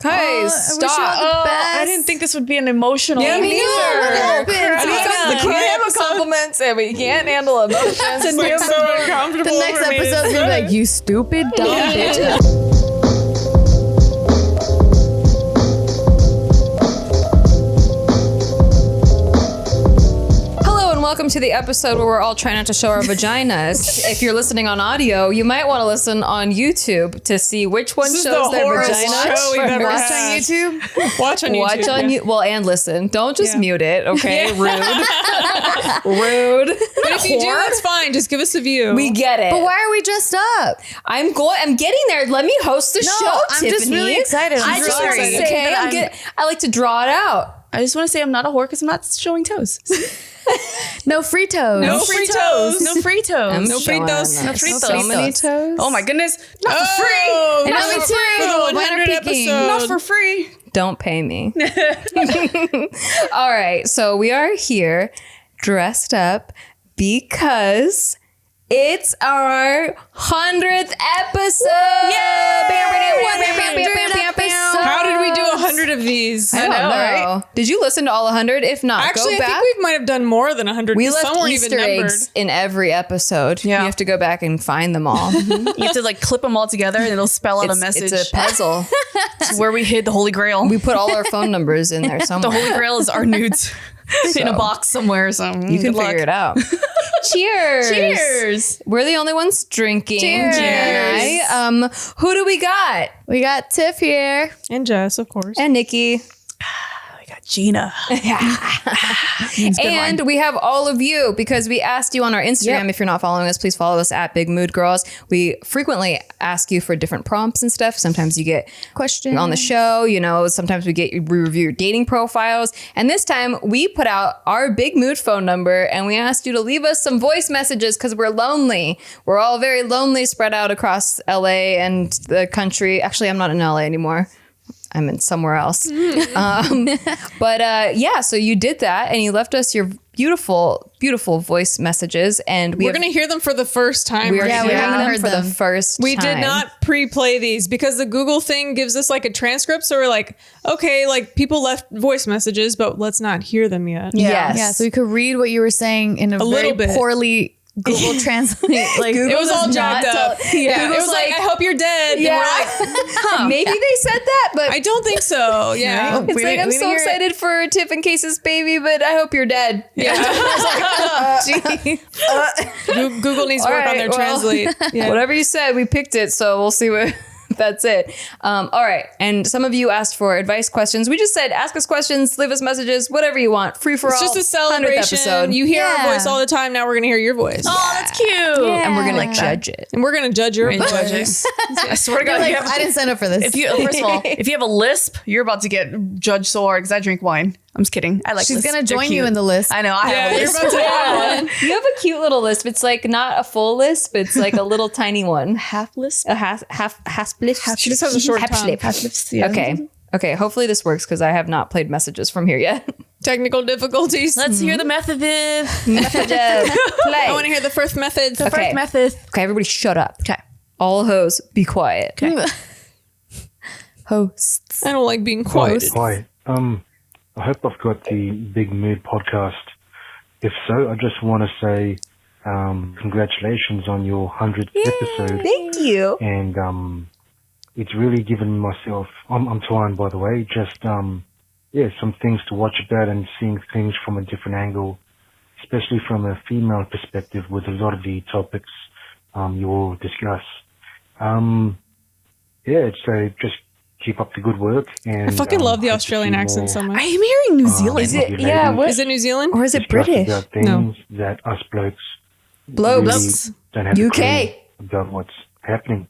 Guys, stop. I didn't think this would be an emotional. Yeah, me neither. What happened? We can't handle compliments and we can't handle emotions. It's like so uncomfortable. The next for me to episode's gonna be say. like, you stupid dumb bitch. Welcome to the episode where we're all trying not to show our vaginas. If you're listening on audio, you might want to listen on YouTube to see which one This is shows the their horriblest vagina. show we've ever Watch had. on YouTube. Watch on YouTube. Watch on you. Well, and listen. Don't just mute it, okay? Rude. Rude. But if you do, that's fine. Just give us a view. We get it. But why are we dressed up? I'm getting there. Let me host the show, I'm Tiffany. just really excited. I I'm just want to sorry. say, I like to draw it out. I just want to say I'm not a whore because I'm not showing toes. No free toes. No free toes. No free toes. No fritos. No fritos. So many toes. Oh my goodness. Not for free. And Not me too. For the 100 episode. Not for free. Don't pay me. All right. So we are here dressed up because it's our 100th episode. How did we do 100 of these? I don't know. right? Did you listen to all 100? If not, Actually, go back. I think we might have done more than 100. We 'cause left some weren't Easter even numbered. eggs in every episode. Yeah. You have to go back and find them all. You have to like clip them all together and it'll spell out a message. It's a puzzle. It's where we hid the Holy Grail. We put all our phone numbers in there somewhere. The Holy Grail is our nudes in a box somewhere. So You can figure it out. Cheers. Cheers. We're the only ones drinking. Cheers. Gina and I. Who do we got? We got Tiff here. And Jess, of course. And Nikki. We got Gina. And we have all of you because we asked you on our Instagram. If you're not following us, please follow us at Big Mood Girls. We frequently ask you for different prompts and stuff. Sometimes you get Question on the show, sometimes we review your dating profiles. And this time we put out our Big Mood phone number and we asked you to leave us some voice messages because we're lonely. We're all very lonely, spread out across LA and the country. Actually, I'm not in LA anymore. I'm in somewhere else. So you did that and you left us your beautiful, beautiful voice messages. And We're going to hear them for the first time. we're Yeah, we hearing haven't them heard for them. the first We time. did not pre-play these because the Google thing gives us like a transcript. So we're like, okay, like people left voice messages, but let's not hear them yet. Yes. Yeah, so we could read what you were saying in a very little bit. poorly Google Translate. Like It was all jacked up. Yeah, it Google's was like, I hope you're dead. Yeah. And we're like, Maybe they said that, but I don't think so. Yeah. it's like, I'm so excited for Tiff and Case's baby, but I hope you're dead. Google needs to work on their translate. Yeah. Whatever you said, we picked it, so we'll see what. That's it. All right. And some of you asked for advice questions. We just said, ask us questions, leave us messages, whatever you want. Free for It's all. just a 100th celebration. episode. You hear our Yeah. voice all the time. Now we're going to hear your voice. Oh, that's cute. And we're going like to judge it. And we're going to judge your voice. I swear to God, like, you have, I didn't sign up for this. if you first of all, if you have a lisp, you're about to get judged so hard because I drink wine. I'm just kidding. I like. She's lisps. gonna They're join you cute. in the list. I know. I have a You're lisp. about to have one. You have a cute little lisp. It's like not a full lisp. It's like a little tiny one. half lisp. A half lisp. She just has a short Half tongue. slip. Half lisp. Yeah. Okay. Hopefully this works because I have not played messages from here yet. Technical difficulties. Let's hear the method. Messages. Play. I want to hear the first method. Okay. First method. Okay, everybody shut up. Okay. All hoes, be quiet. Okay. Hosts. I don't like being quiet. Hi. I hope I've got the Big Mood podcast. If so, I just want to say congratulations on your 100th episode. Thank you. And it's really given myself, I'm Twine, by the way, just, some things to watch about and seeing things from a different angle, especially from a female perspective with a lot of the topics you will discuss. So just keep up the good work. And I fucking love the hope to Australian see accent more, so much. I am hearing New Zealand. Is it? of you Yeah. ladies What Is it New Zealand? or is it discuss British? about things that us blokes Blokes. really don't have a UK. clue about what's happening.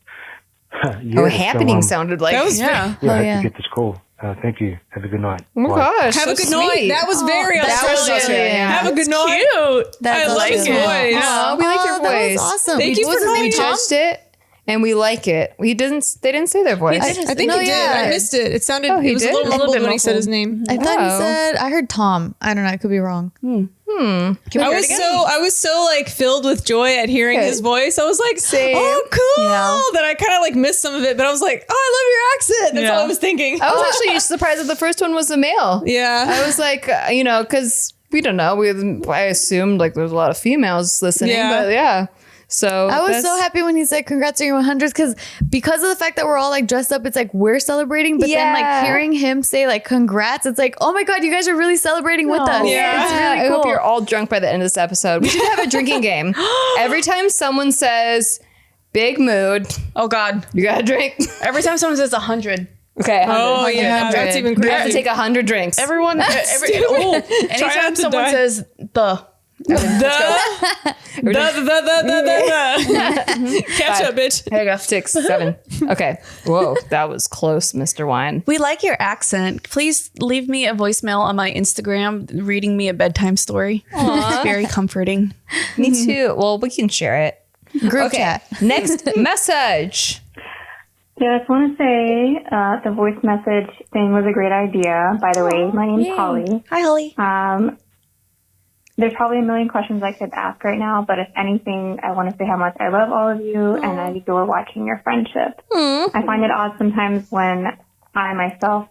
Happening sounded like That was Yeah. Yeah, I had yeah. to get this call. Thank you. Have a good night. Oh my Bye. gosh. Have so a good sweet. night. That was very That was Australian. Australian, yeah. Have a good night. Cute. That's I like his awesome. voice. Aw, we like your That voice. was awesome. Thank you for Wasn't knowing We it Tom? judged it and we like it. They didn't say their voice. I think No, he did. yeah. I missed it. It sounded. Oh, he it was did? a little A little mumbled bit when he said muffled. his name. I thought Oh. he said, I heard Tom. I don't know. I could be wrong. I was so like filled with joy at hearing his voice. I was like, oh, cool. Yeah. That I kind of like missed some of it, but I was like, oh, I love your accent. That's all I was thinking. I was actually surprised that the first one was a male. Yeah. I was like, because we don't know. I assumed like there was a lot of females listening, but yeah. So I was so happy when he said congrats on your 100s because of the fact that we're all like dressed up. It's like we're celebrating, but then like hearing him say like congrats, it's like, oh my God, you guys are really celebrating with us. Yeah. It's really I cool. hope you're all drunk by the end of this episode. We should have a drinking game. Every time someone says big mood, Oh God. you gotta drink. Every time someone says 100, Okay. 100. Oh, yeah. 100. That's even We have to crazy. take 100 drinks. anytime not to someone die. says the. Catch up, bitch. There you go. 6, 7. Okay. Whoa, that was close, Mr. Wine. We like your accent. Please leave me a voicemail on my Instagram reading me a bedtime story. It's very comforting. Me too. Well, we can share it. Group chat. Next message. Yeah, I just want to say the voice message thing was a great idea. By the way, my name's Holly. Hi, Holly. There's probably a million questions I could ask right now, but if anything, I want to say how much I love all of you and I adore watching your friendship. I find it odd sometimes when I myself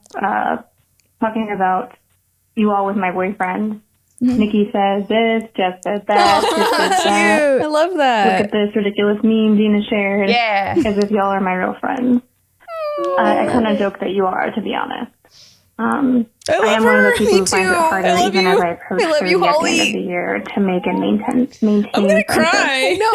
talking about you all with my boyfriend. Nikki says this, Jeff says that, Chris says that. I love Look that. at this ridiculous meme Dina shared. Yeah. As if y'all are my real friends. I kind of joke that you are, to be honest. I am one of the people who finds it harder, even as I approach 30 at the end of the year, to make and maintain. I'm gonna cry. No,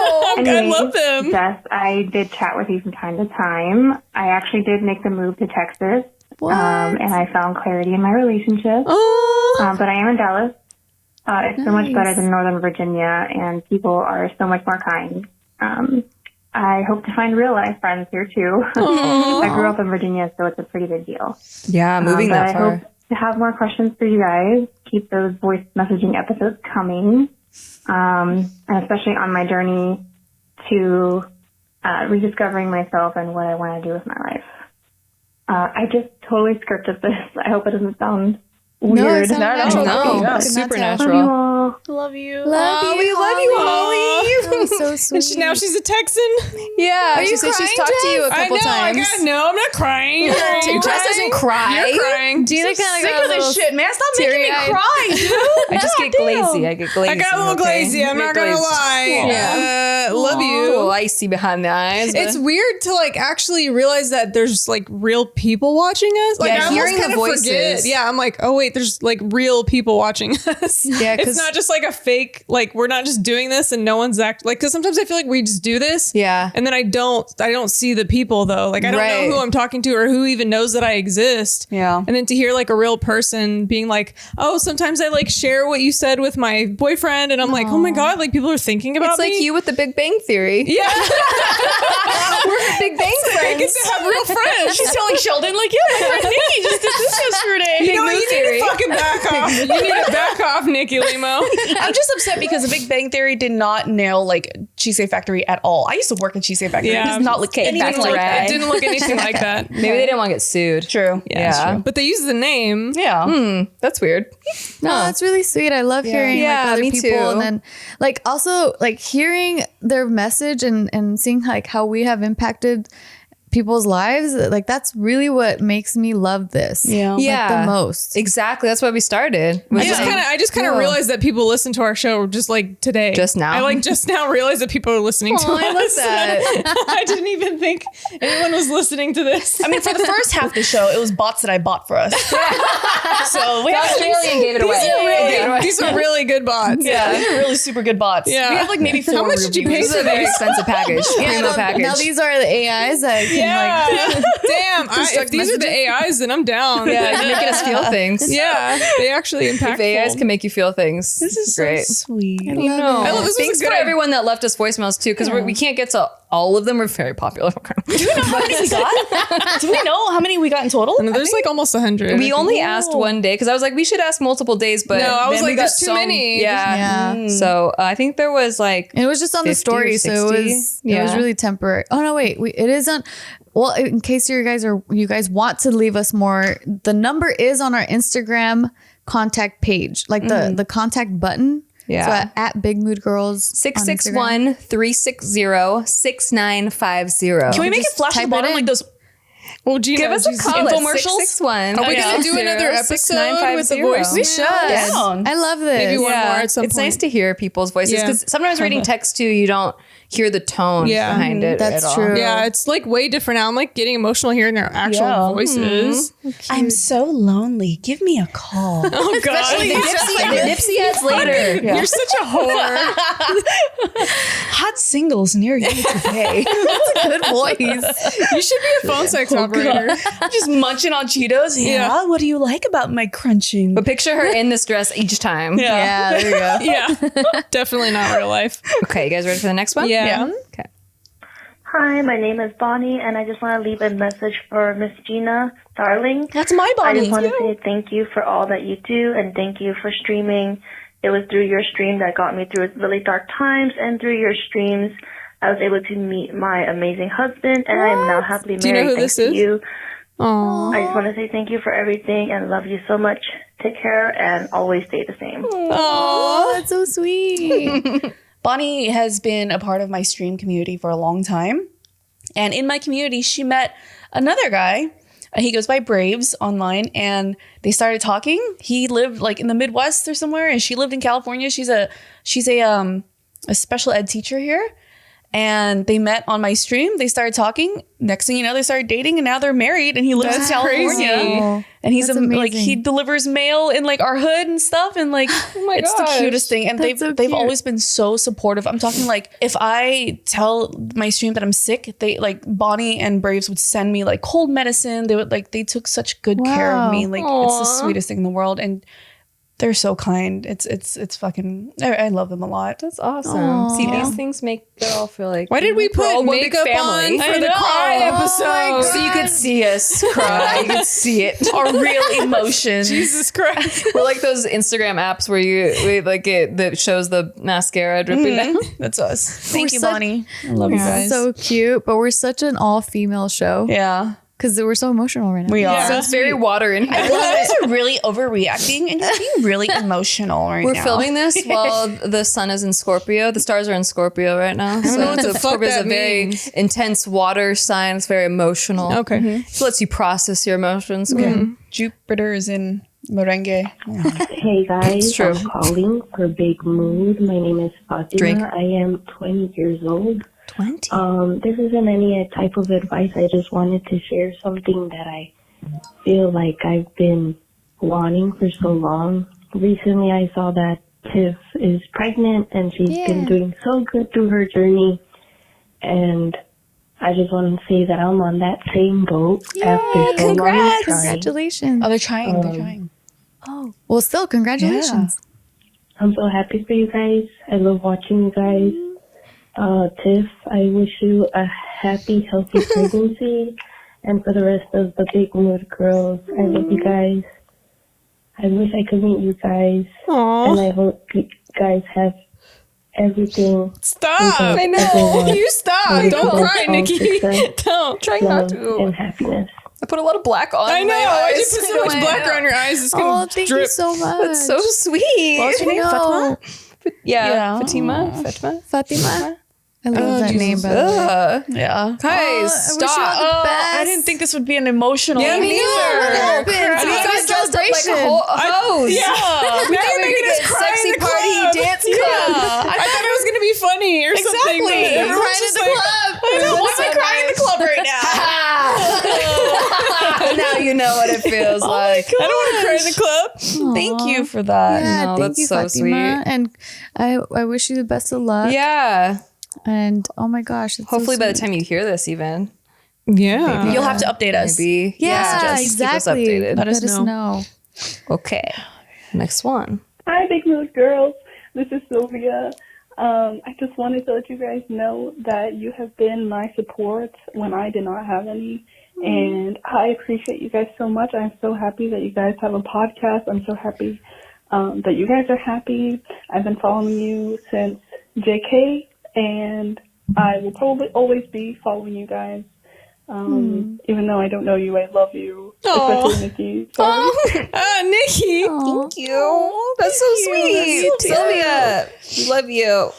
I love them. Jess, I did chat with you from time to time. I actually did make the move to Texas, and I found clarity in my relationship. Oh. But I am in Dallas. It's so much better than Northern Virginia, and people are so much more kind. I hope to find real life friends here too. I grew up in Virginia, so it's a pretty big deal. Yeah, moving But that I far. hope to have more questions for you guys. Keep those voice messaging episodes coming, and especially on my journey to rediscovering myself and what I want to do with my life. I just totally scripted this. I hope it doesn't sound weird. sounded natural. No, Yeah. it's Love super you natural. all. Love you. Love you, we love you, Holly. That was so sweet. Now she's a Texan. Yeah, you she said she's crying, talked to you a I couple know. times. No, I'm not crying. Jess doesn't cry. You're crying. Gina kind of Sick got of a little this shit, man. Stop making me teary-eyed. cry, dude. I just get glazy. I get glazy. I got a little okay? glazy. I'm I not get gonna glazed. lie. Yeah. Love A little you. icy behind the eyes. It's weird to like actually realize that there's like real people watching us. Like Yeah, I hearing almost the kinda voices. forget. Yeah, I'm like, oh wait, there's like real people watching us. Yeah, 'cause- it's not just like a fake. Like we're not just doing this and no one's like. Because sometimes I feel like we just do this. Yeah. and then I don't see the people though. Like I don't Right. know who I'm talking to or who even knows that I exist. Yeah. and then to hear like a real person being like, oh, sometimes I like share what you said with my boyfriend, and I'm like, oh my god, like people are thinking about It's like me. you with the Big Bang Theory. Yeah. We're Big Bang I friends. get to have real friends. She's telling Sheldon, like, yeah, my friend Nikki just did this yesterday. You know what? Mood You theory. need to fucking back off. You need to back off, Nikki Limo. I'm just upset because the Big Bang Theory did not nail like Cheesecake Factory at all. I used to work at Cheesecake Factory. Yeah. It does not look anything Factory. like that. It didn't look anything like that. Maybe they didn't want to get sued. True. Yeah. But they used the name. Yeah. That's weird. No, that's really sweet. I love hearing Yeah, like other me people too. and then like also like hearing their message and seeing like how we have impacted people's lives. Like that's really what makes me love this. Yeah. Like, the most. Exactly. That's why we started. I just kind of realized that people listen to our show just like today. Just now? I like just now realized that people are listening to us. I love that. I didn't even think anyone was listening to this. I mean, for the first half of the show, it was bots that I bought for us. So we have Australian gave it away. These are really good bots. yeah, these are really super good bots. Yeah. We have like maybe 4 How much did you pay reviews. This is a very expensive package. Primo now, package. now these are the AIs that can Yeah. like Damn. If these are the AIs, then I'm down. yeah, it's making us feel things. Yeah. They actually impact. If AIs can make you feel things, This is great. so sweet. I know. I love this. Thanks Was a for good everyone that left us voicemails too, because we can't get to all of them. We're very popular. Do we know how many we got? Do we know how many we got in total? There's like almost 100. We only asked one day because I was like, we should ask multiple days, but No, I was then we like, got there's too many. Yeah. Yeah. So I think there was like it was just on the 50 or story, so it 60. was Yeah. really temporary. Oh no, wait, it isn't. Well, in case you guys want to leave us more, the number is on our Instagram contact page, like the contact button. Yeah. So at Big Mood Girls. 661-360-6950. Can we make it flash at type the it bottom in. like those? Well, Gina, Give us a call infomercials? at 661. Are we gonna do another episode with the voice? We should. Down. I love this. Maybe one more at some It's point. nice to hear people's voices Yeah. because sometimes reading text too, you don't hear the tone behind it. That's at all. true. Yeah, it's like way different now. I'm like getting emotional hearing their actual voices. I'm so lonely. Give me a call. Oh God, Dipsea ads later. you're such a whore. Hot singles near you today. Good voice. You should be a phone sex operator. I'm just munching on Cheetos. Yeah. What do you like about my crunching? But picture her in this dress each time. Yeah, there you go. Yeah, definitely not real life. Okay, you guys ready for the next one? Yeah. Okay. Hi, my name is Bonnie, and I just want to leave a message for Miss Gina, darling. That's my I Bonnie. just want to say thank you for all that you do, and thank you for streaming. It was through your stream that got me through really dark times, and through your streams, I was able to meet my amazing husband, and I am now happily Do you know married who thanks this to is? you. Aww. I just want to say thank you for everything, and love you so much. Take care, and always stay the same. Oh, that's so sweet. Bonnie has been a part of my stream community for a long time. And in my community, she met another guy. He goes by Braves online, and they started talking. He lived like in the Midwest or somewhere, and she lived in California. She's a special ed teacher here. And they met on my stream. They started talking. Next thing you know, they started dating, and now they're married. And he lives That's in California. crazy. Oh, And he's that's like amazing. he delivers mail in like our hood and stuff, and like it's the cutest thing. And That's so they've cute. always been so supportive. I'm talking like if I tell my stream that I'm sick, they like Bonnie and Braves would send me like cold medicine. They would like they took such good care of me. Like it's the sweetest thing in the world, and they're so kind. It's fucking. I love them a lot. That's awesome. See, these things make it all feel like. Why did we we're all put one big makeup family. on for I the know. cry episode? So you could see us cry. You could see it. Our real emotions. Jesus Christ. We're like those Instagram apps where that shows the mascara dripping down. That's us. Thank you, such- Bonnie. I love you guys. So cute, but we're such an all-female show Yeah, because we're so emotional right now. we are. So it's very water in here. You guys are really overreacting and you're being really emotional right We're now. filming this while the sun is in Scorpio. The stars are in Scorpio right now. So know what the fuck Scorpio is that a very means. intense water sign. It's very emotional. Okay. It lets you process your emotions. Okay. Jupiter is in merengue. Hey guys, It's true. I'm calling for Big Mood. My name is Fatima. Drink. I am 20 years old. 20. This isn't any type of advice. I just wanted to share something that I feel like I've been wanting for so long. Recently, I saw that Tiff is pregnant and she's been doing so good through her journey. And I just want to say that I'm on that same boat after so long of trying. Congratulations. Oh, they're trying. They're trying. Well, still, congratulations. I'm so happy for you guys. I love watching you guys. Tiff, I wish you a happy, healthy pregnancy. And for the rest of the Big Mood girls, I love you guys. I wish I could meet you guys. And I hope you guys have everything. Stop. I know. You stop. Don't cry, Nikki. Success, Don't. Try love, not to. and happiness. I put a lot of black on. I know. my Why'd you eyes. put so much black around your eyes? It's Oh, gonna thank drip. you so much. That's so sweet. What's your name? I know. Fatima? Yeah. Fatima. Fatima. I love that name, by the way. Yeah. Guys, I wish you stop. all the best. I didn't think this would be an emotional. Yeah, me neither. What happened? I mean, you guys dressed up like a Celebration. hose. Yeah. We thought we were making gonna us get cry in sexy the party club. dance club. I thought it was gonna be funny or something. But Exactly. everyone's Crying just in the club. I know. Why am I crying in the club right now? Now you know what it feels like. I don't want to cry in the club. Thank you for that. Yeah, No, thank that's you, so Fatima. And I wish you the best of luck. Yeah. And oh my gosh, it's Hopefully so by the sweet. time you hear this, even Yeah. You'll have to update us. maybe. Yeah, just exactly. keep us updated. Let us know. Okay. Next one. Hi, Big Mood Girls. This is Sylvia. I just wanted to let you guys know that you have been my support when I did not have any. And I appreciate you guys so much. I'm so happy that you guys have a podcast. I'm so happy that you guys are happy. I've been following you since JK, and I will probably always be following you guys. Even though I don't know you, I love you. Aw. Especially Nikki. Sorry. Nikki. Thank you. That's so sweet. Sylvia, we love you.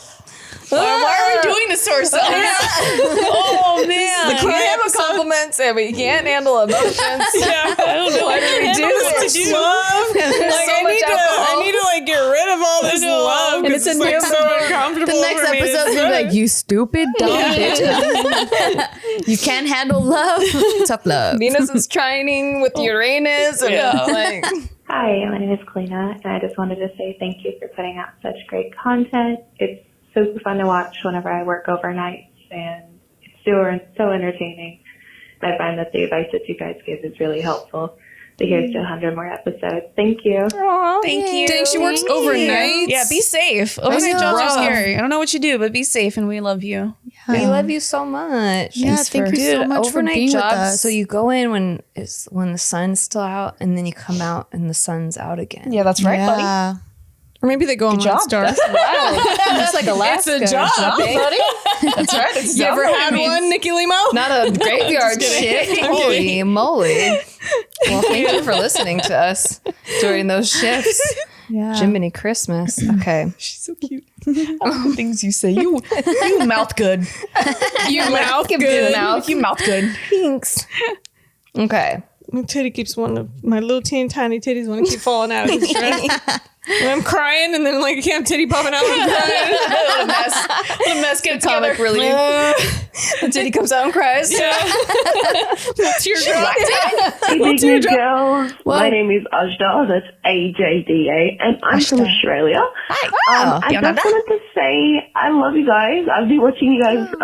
Why are we doing this to ourselves? Oh man. We can't handle compliments and we can't handle emotions. Yeah, I don't know. Why do we do this? Love. Like, so much I need to like get rid of all this love. And it's It's a like new so uncomfortable. The next for me to episode's gonna be say. like, you stupid dumb bitch. You can't handle love. Tough love. Venus is trining with Uranus. And like, Hi, my name is Kalina, and I just wanted to say thank you for putting out such great content. It's super fun to watch whenever I work overnight, and it's so entertaining. I find that the advice that you guys give is really helpful. So here's to 100 more episodes. Thank you. Thank you. Dang, she works overnight. Yeah, be safe. Overnight jobs are rough. scary. I don't know what you do, but be safe, and we love you. we love you so much. Yeah, thank you so much for overnight being with jobs. us. So you go in when the sun's still out, and then you come out and the sun's out again. Yeah, that's right, buddy. Yeah. Or maybe they go on job. Star. Wow, that's like Alaska. It's a job, buddy. That's right. It's You ever had one, Nikki Limo? Not a graveyard shit. Holy moly. Well, thank you for listening to us during those shifts. Yeah. Jiminy Christmas. Okay. She's so cute. The things you say. You mouth good. You mouth Give good. good mouth. You mouth good. Thanks. Okay. My titty keeps wanting to, my little teeny tiny titties want to keep falling out of the dress. When I'm crying and then like I can't have titty popping out. I'm crying. What a mess. What a mess. Get Comic together. relief. The titty comes out and cries. Teardrop. Hey, big new girls. My name is Ajda. That's AJDA, and I'm from Australia. Hi. I just wanted to say I love you guys. I've been watching you guys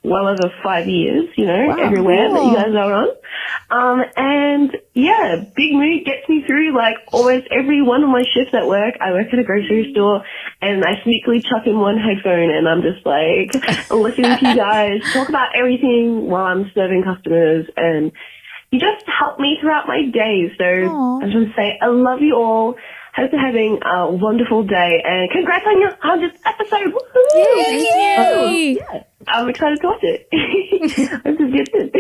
well over 5 years, you know, everywhere that you guys are on. And yeah, Big Mood gets me through like almost every one of my shifts at work. I work at a grocery store and I sneakily chuck in one headphone and I'm just like listening to you guys talk about everything while I'm serving customers, and you just help me throughout my day. So I just want to say I love you all. Hope you're having a wonderful day, and congrats on your 100th episode. Woohoo! Yay. Yeah, I'm excited to watch it. I'm just gifted.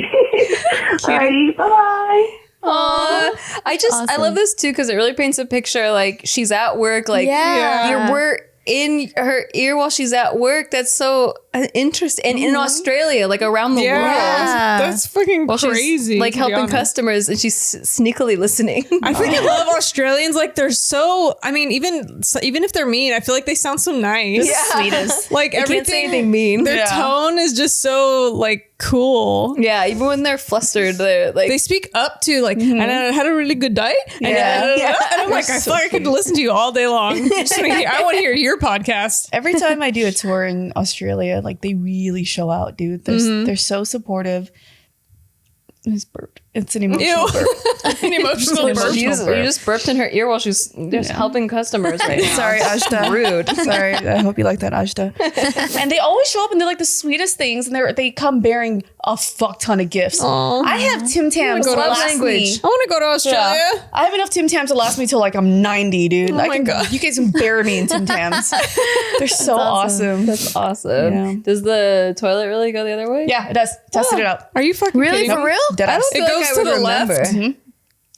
Alrighty, bye-bye. Aw. I love this too because it really paints a picture like she's at work, like we're in her ear while she's at work. That's so interesting. And in Australia, like around the world. That's fucking While crazy. she's like to be helping honest. customers and she's sneakily listening. I freaking love Australians. Like they're so. I mean, even if they're mean, I feel like they sound so nice. Sweetest. Like Can't say everything. anything mean. Their tone is just so like cool. Yeah, even when they're flustered, they're like They speak up to like, and I had a really good day. And, and I'm like, I feel like I could listen to you all day long. I want to hear your podcast. Every time I do a tour in Australia, like they really show out, dude. They're so supportive. It's burped. It's an emotional burp. An emotional burp. you just burped in her ear while she's just helping customers right now. Sorry, Ajda. Rude. Sorry. I hope you like that, Ajda. And they always show up and they're like the sweetest things, and they come bearing a fuck ton of gifts. I have Tim Tams to last me. I want to go to Australia. Yeah. I have enough Tim Tams to last me till like I'm 90, dude. my God. You guys can bury me in Tim Tams. They're so awesome. That's awesome. Yeah. Does the toilet really go the other way? Yeah, it does. Tested it out. Are you fucking Really? kidding For me? real? Dead ass. It goes to the left.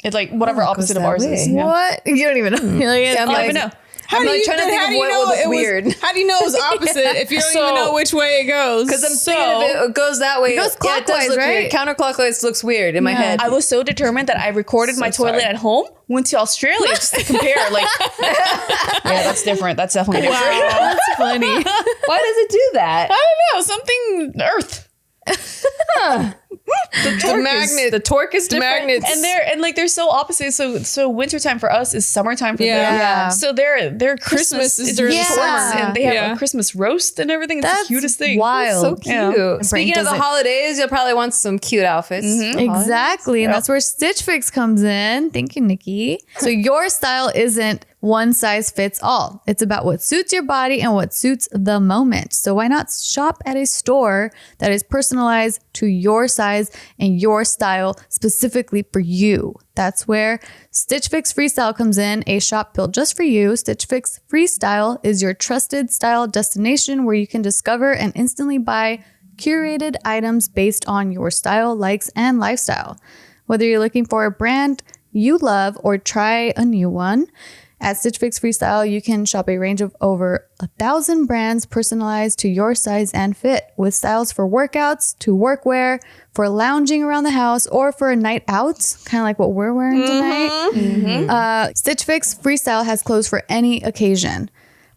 It's like whatever opposite of ours is. Yeah. What? You don't even know. You're like, I'm I like, don't even know. I'm like trying to think of what would look weird. How do you know it was opposite if you don't even know which way it goes? Because I'm thinking if it goes that way. It goes clockwise, look right? weird. Counterclockwise looks weird in my head. I was so determined that I recorded my toilet at home, went to Australia just to compare. Like, yeah, that's different. That's definitely different. that's funny. Why does it do that? I don't know. Something Earth. The torque is different. magnets. And they're so opposite. So wintertime for us is summertime for them. Yeah. So their Christmas is during the summer, and they have a Christmas roast and everything. It's That's the cutest thing. wild. So cute. Yeah. Speaking of the holidays, you'll probably want some cute outfits. Exactly. And that's where Stitch Fix comes in. Thank you, Nikki. So your style isn't one size fits all. It's about what suits your body and what suits the moment. So why not shop at a store that is personalized to your size and your style specifically for you? That's where Stitch Fix Freestyle comes in, a shop built just for you. Stitch Fix Freestyle is your trusted style destination where you can discover and instantly buy curated items based on your style, likes, and lifestyle. Whether you're looking for a brand you love or try a new one, at Stitch Fix Freestyle, you can shop a range of over 1,000 brands personalized to your size and fit, with styles for workouts, to workwear, for lounging around the house, or for a night out, kind of like what we're wearing tonight. Stitch Fix Freestyle has clothes for any occasion.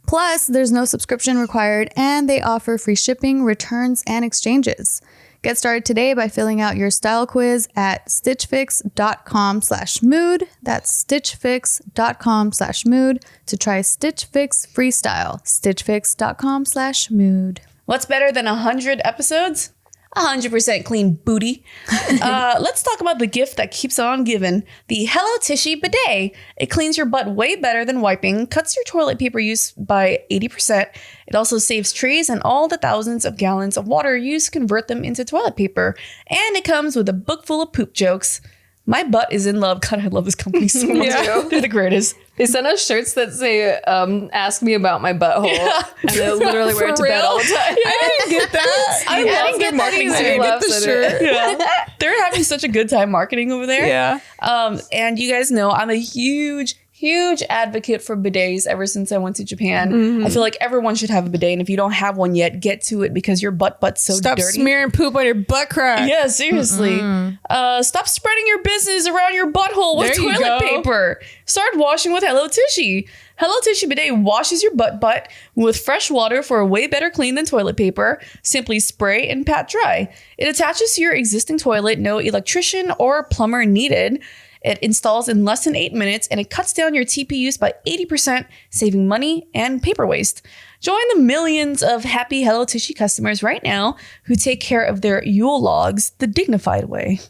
Plus, there's no subscription required, and they offer free shipping, returns, and exchanges. Get started today by filling out your style quiz at stitchfix.com/mood. That's stitchfix.com/mood to try Stitch Fix Freestyle. stitchfix.com/mood. What's better than 100 episodes? 100% clean booty. Let's talk about the gift that keeps on giving. The HelloTushy bidet. It cleans your butt way better than wiping, cuts your toilet paper use by 80%. It also saves trees and all the thousands of gallons of water used to convert them into toilet paper. And it comes with a book full of poop jokes. My butt is in love. God, I love this company so much. They're the greatest. They send us shirts that say, ask me about my butthole. Yeah. And they literally wear it to bed all the time. I didn't get that. I love their marketing team. Get the shirt. Yeah. They're having such a good time marketing over there. Yeah. And you guys know I'm a huge advocate for bidets ever since I went to Japan. I feel like everyone should have a bidet, and if you don't have one yet, get to it because your butt's so Stop dirty. smearing poop on your butt crack. Yeah, seriously. Stop spreading your business around your butthole with There you toilet go. paper. Start washing with HelloTushy. HelloTushy bidet washes your butt with fresh water for a way better clean than toilet paper. Simply spray and pat dry. It attaches to your existing toilet, no electrician or plumber needed. It installs in less than 8 minutes, and it cuts down your TP use by 80%, saving money and paper waste. Join the millions of happy HelloTushy customers right now who take care of their Yule logs the dignified way.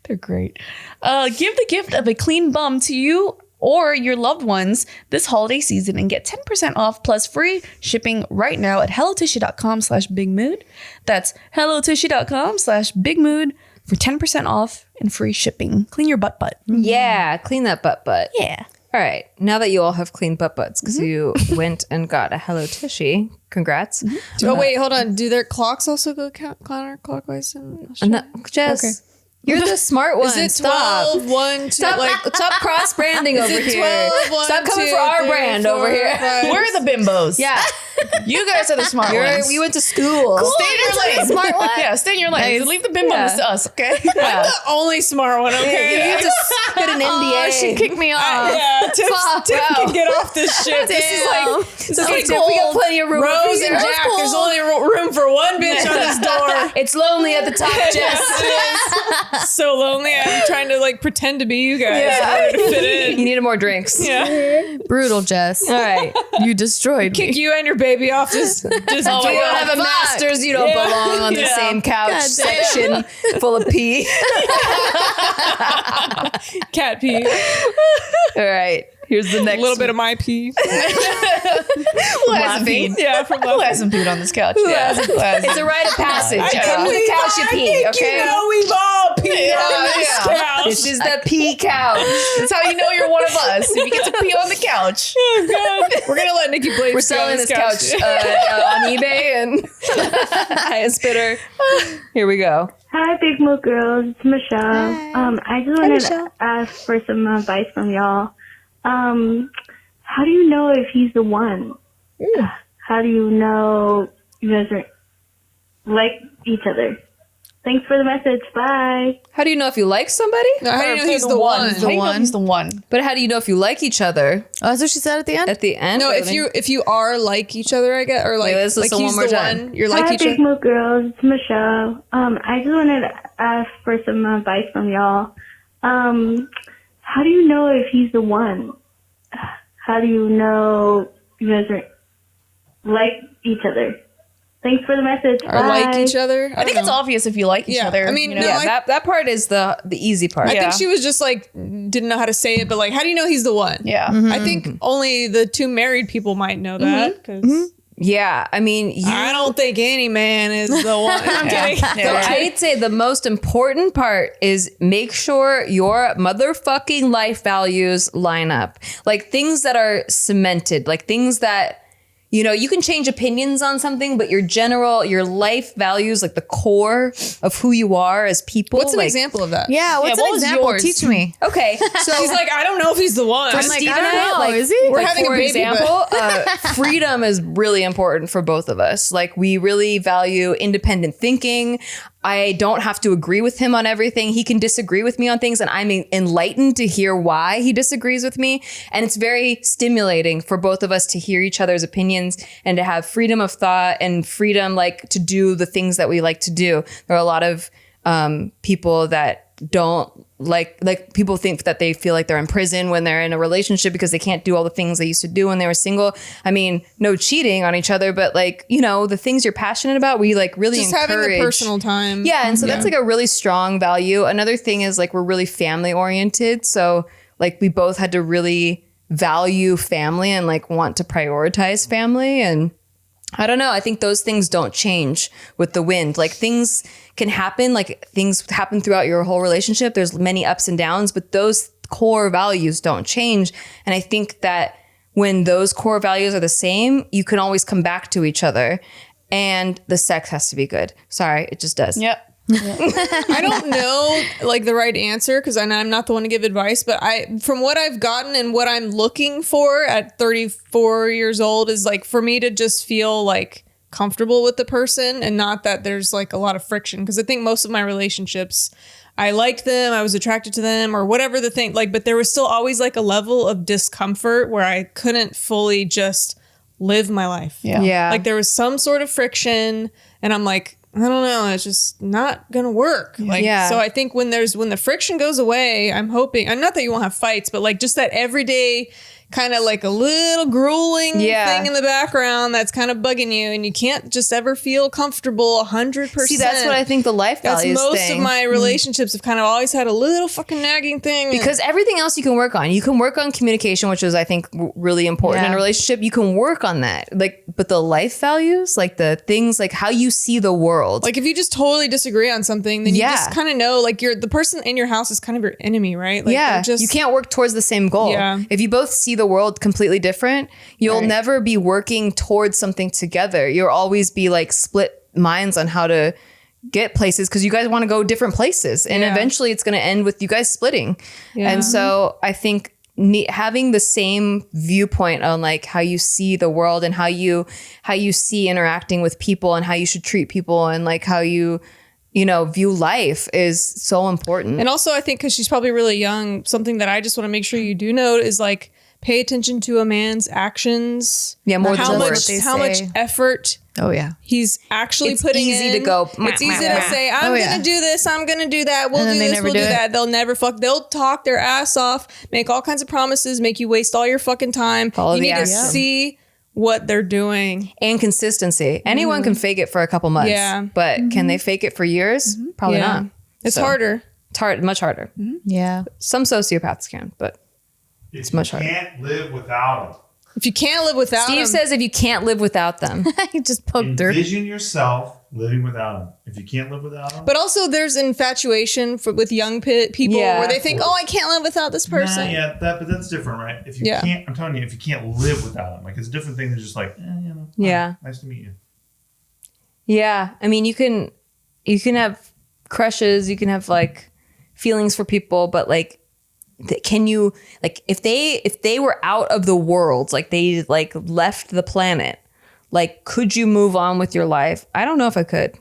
They're great. Give the gift of a clean bum to you or your loved ones this holiday season and get 10% off plus free shipping right now at hellotushy.com/bigmood. That's hellotushy.com/bigmood for 10% off and free shipping. Clean your butt. Yeah, clean that butt. Yeah. All right, now that you all have clean butts because you went and got a HelloTushy, congrats. Oh, wait, hold on. Do their clocks also go counterclockwise? No, Jess, you're the smart one. Is it Stop. 12, 1, 2, Stop, stop cross branding over it here. 12, 1, Stop coming 2, for our 3, brand 4, over here. 5, We're the bimbos. Yeah, You guys are the smart ones. we went to school. Stay in your lane. Smart one. Yeah, stay in your lane. Nice. Leave the bimbos to us, okay? Yeah. the only smart one, okay? You just get an MBA. She kicked me off. Yeah, Tiff Wow. can get off this shit. This is like, It's okay, Tiff, we got plenty of room. over Rose here. and Jack. There's only room for one bitch on this door. It's lonely at the top, Jess. So lonely. I'm trying to like pretend to be you guys. Yeah. In order to fit in. You needed more drinks. Yeah. Brutal, Jess. All right. You destroyed Kick me. you and your baby off this. Oh, you don't have a master's. You don't belong on the same couch section full of pee. Cat pee. All right. Here's the next. A little bit of my pee. Who hasn't peed? Yeah, from Who hasn't peed on this couch? Who hasn't? It's a rite of passage. Under the couch you pee, okay? You know we've all peed on this couch. This is the pee couch. That's how you know you're one of us. If you get to pee on the couch. Oh, God. We're going to let Nikki Blades We're selling this couch on eBay and highest bidder. Here we go. Hi, Big Mood Girls. It's Michelle. I just wanted to ask for some advice from y'all. How do you know if he's the one? How do you know you guys are like each other? Thanks for the message. Bye. How do you know if you like somebody? No, how do you know Or he's the one? How do you know he's the one? But how do you know if you like each other Oh, that's what she said at the end? at the end? No, if you are like each other, I guess, or like, Wait, let's like listen he's one more the time. one, you're like Hi, each Big other. Mood Girls. It's Michelle. I just wanted to ask for some advice from y'all. How do you know if he's the one? How do you know you guys are like each other? Thanks for the message. Or like each other. I think it's obvious if you like each Yeah, other. I mean, you know? no, Yeah, that part is the easy part. I Yeah. think she was just like, didn't know how to say it, but like, how do you know he's the one? Yeah. I think only the two married people might know that. 'Cause Yeah, I mean, I don't think any man is the one. I'm kidding. So I'd say the most important part is make sure your motherfucking life values line up. Like things that are cemented, like things that you know, you can change opinions on something, but your life values, like the core of who you are as people. What's an like, example of that? Yeah, what's what an was example? yours? Teach me. Okay, so She's like, I don't know if he's the one. I'm like, Steve I and don't I, know. like, Is he? We're having for a baby, example, freedom is really important for both of us. Like, we really value independent thinking. I don't have to agree with him on everything. He can disagree with me on things, and I'm enlightened to hear why he disagrees with me. And it's very stimulating for both of us to hear each other's opinions and to have freedom of thought and freedom, like, to do the things that we like to do. There are a lot of people that don't like people think that they feel like they're in prison when they're in a relationship because they can't do all the things they used to do when they were single. I mean, no cheating on each other, but like, you know, the things you're passionate about, we like really Just encourage. having the personal time. Yeah. And so that's like a really strong value. Another thing is like, we're really family oriented. So like, we both had to really value family and like want to prioritize family. And I don't know. I think those things don't change with the wind. Like, things can happen, like things happen throughout your whole relationship. There's many ups and downs, but those core values don't change. And I think that when those core values are the same, you can always come back to each other, and the sex has to be good. Sorry, it just does. Yep. I don't know like the right answer because I'm not the one to give advice, but from what I've gotten and what I'm looking for at 34 years old is like for me to just feel like comfortable with the person and not that there's like a lot of friction. Because I think most of my relationships, I liked them, I was attracted to them or whatever the thing, like, but there was still always like a level of discomfort where I couldn't fully just live my life. Yeah. Like there was some sort of friction and I'm like, I don't know, it's just not gonna work. Like, so I think when the friction goes away, I'm hoping, and not that you won't have fights, but like just that everyday kind of like a little grueling thing in the background that's kind of bugging you, and you can't just ever feel comfortable 100%. See, that's what I think the life values That's most thing. of my relationships have kind of always had a little fucking nagging thing. Because everything else you can work on. You can work on communication, which is, I think, really important in a relationship. You can work on that. Like, but the life values, like the things, like how you see the world. Like if you just totally disagree on something, then you just kind of know, like the person in your house is kind of your enemy, right? Like you can't work towards the same goal. Yeah. If you both see the world completely different, you'll never be working towards something together. You'll always be like split minds on how to get places because you guys want to go different places, and eventually it's going to end with you guys splitting. And so I think having the same viewpoint on like how you see the world and how you see interacting with people and how you should treat people and like how you view life is so important. And also I think because she's probably really young, something that I just want to make sure you do note is like pay attention to a man's actions. Yeah, more how than much words. how much effort he's actually It's putting easy in. to go, It's easy to say, I'm gonna do this, I'm gonna do that, we'll And do then they this, never we'll do do it. that. They'll never they'll talk their ass off, make all kinds of promises, make you waste all your fucking time. Follow you the need to action. see what they're doing. And consistency. Anyone can fake it for a couple months. Yeah. But can they fake it for years? Probably not. It's So, harder. It's hard, much harder. yeah. Some sociopaths can, but it's much harder. You can't live without them. If you can't live without Steve them, says if you can't live without them. He just poked through. Envision yourself living without them. If you can't live without them, but also there's infatuation with young people Yeah. where they think, oh, I can't live without this person. but that's different, right? If you can't, I'm telling you, if you can't live without them, like it's a different thing than just like, Yeah. nice to meet you. Yeah. I mean, you can have crushes, you can have like feelings for people, but like, can you, like, if they were out of the world, like they like left the planet, like, could you move on with your life? I don't know if I could.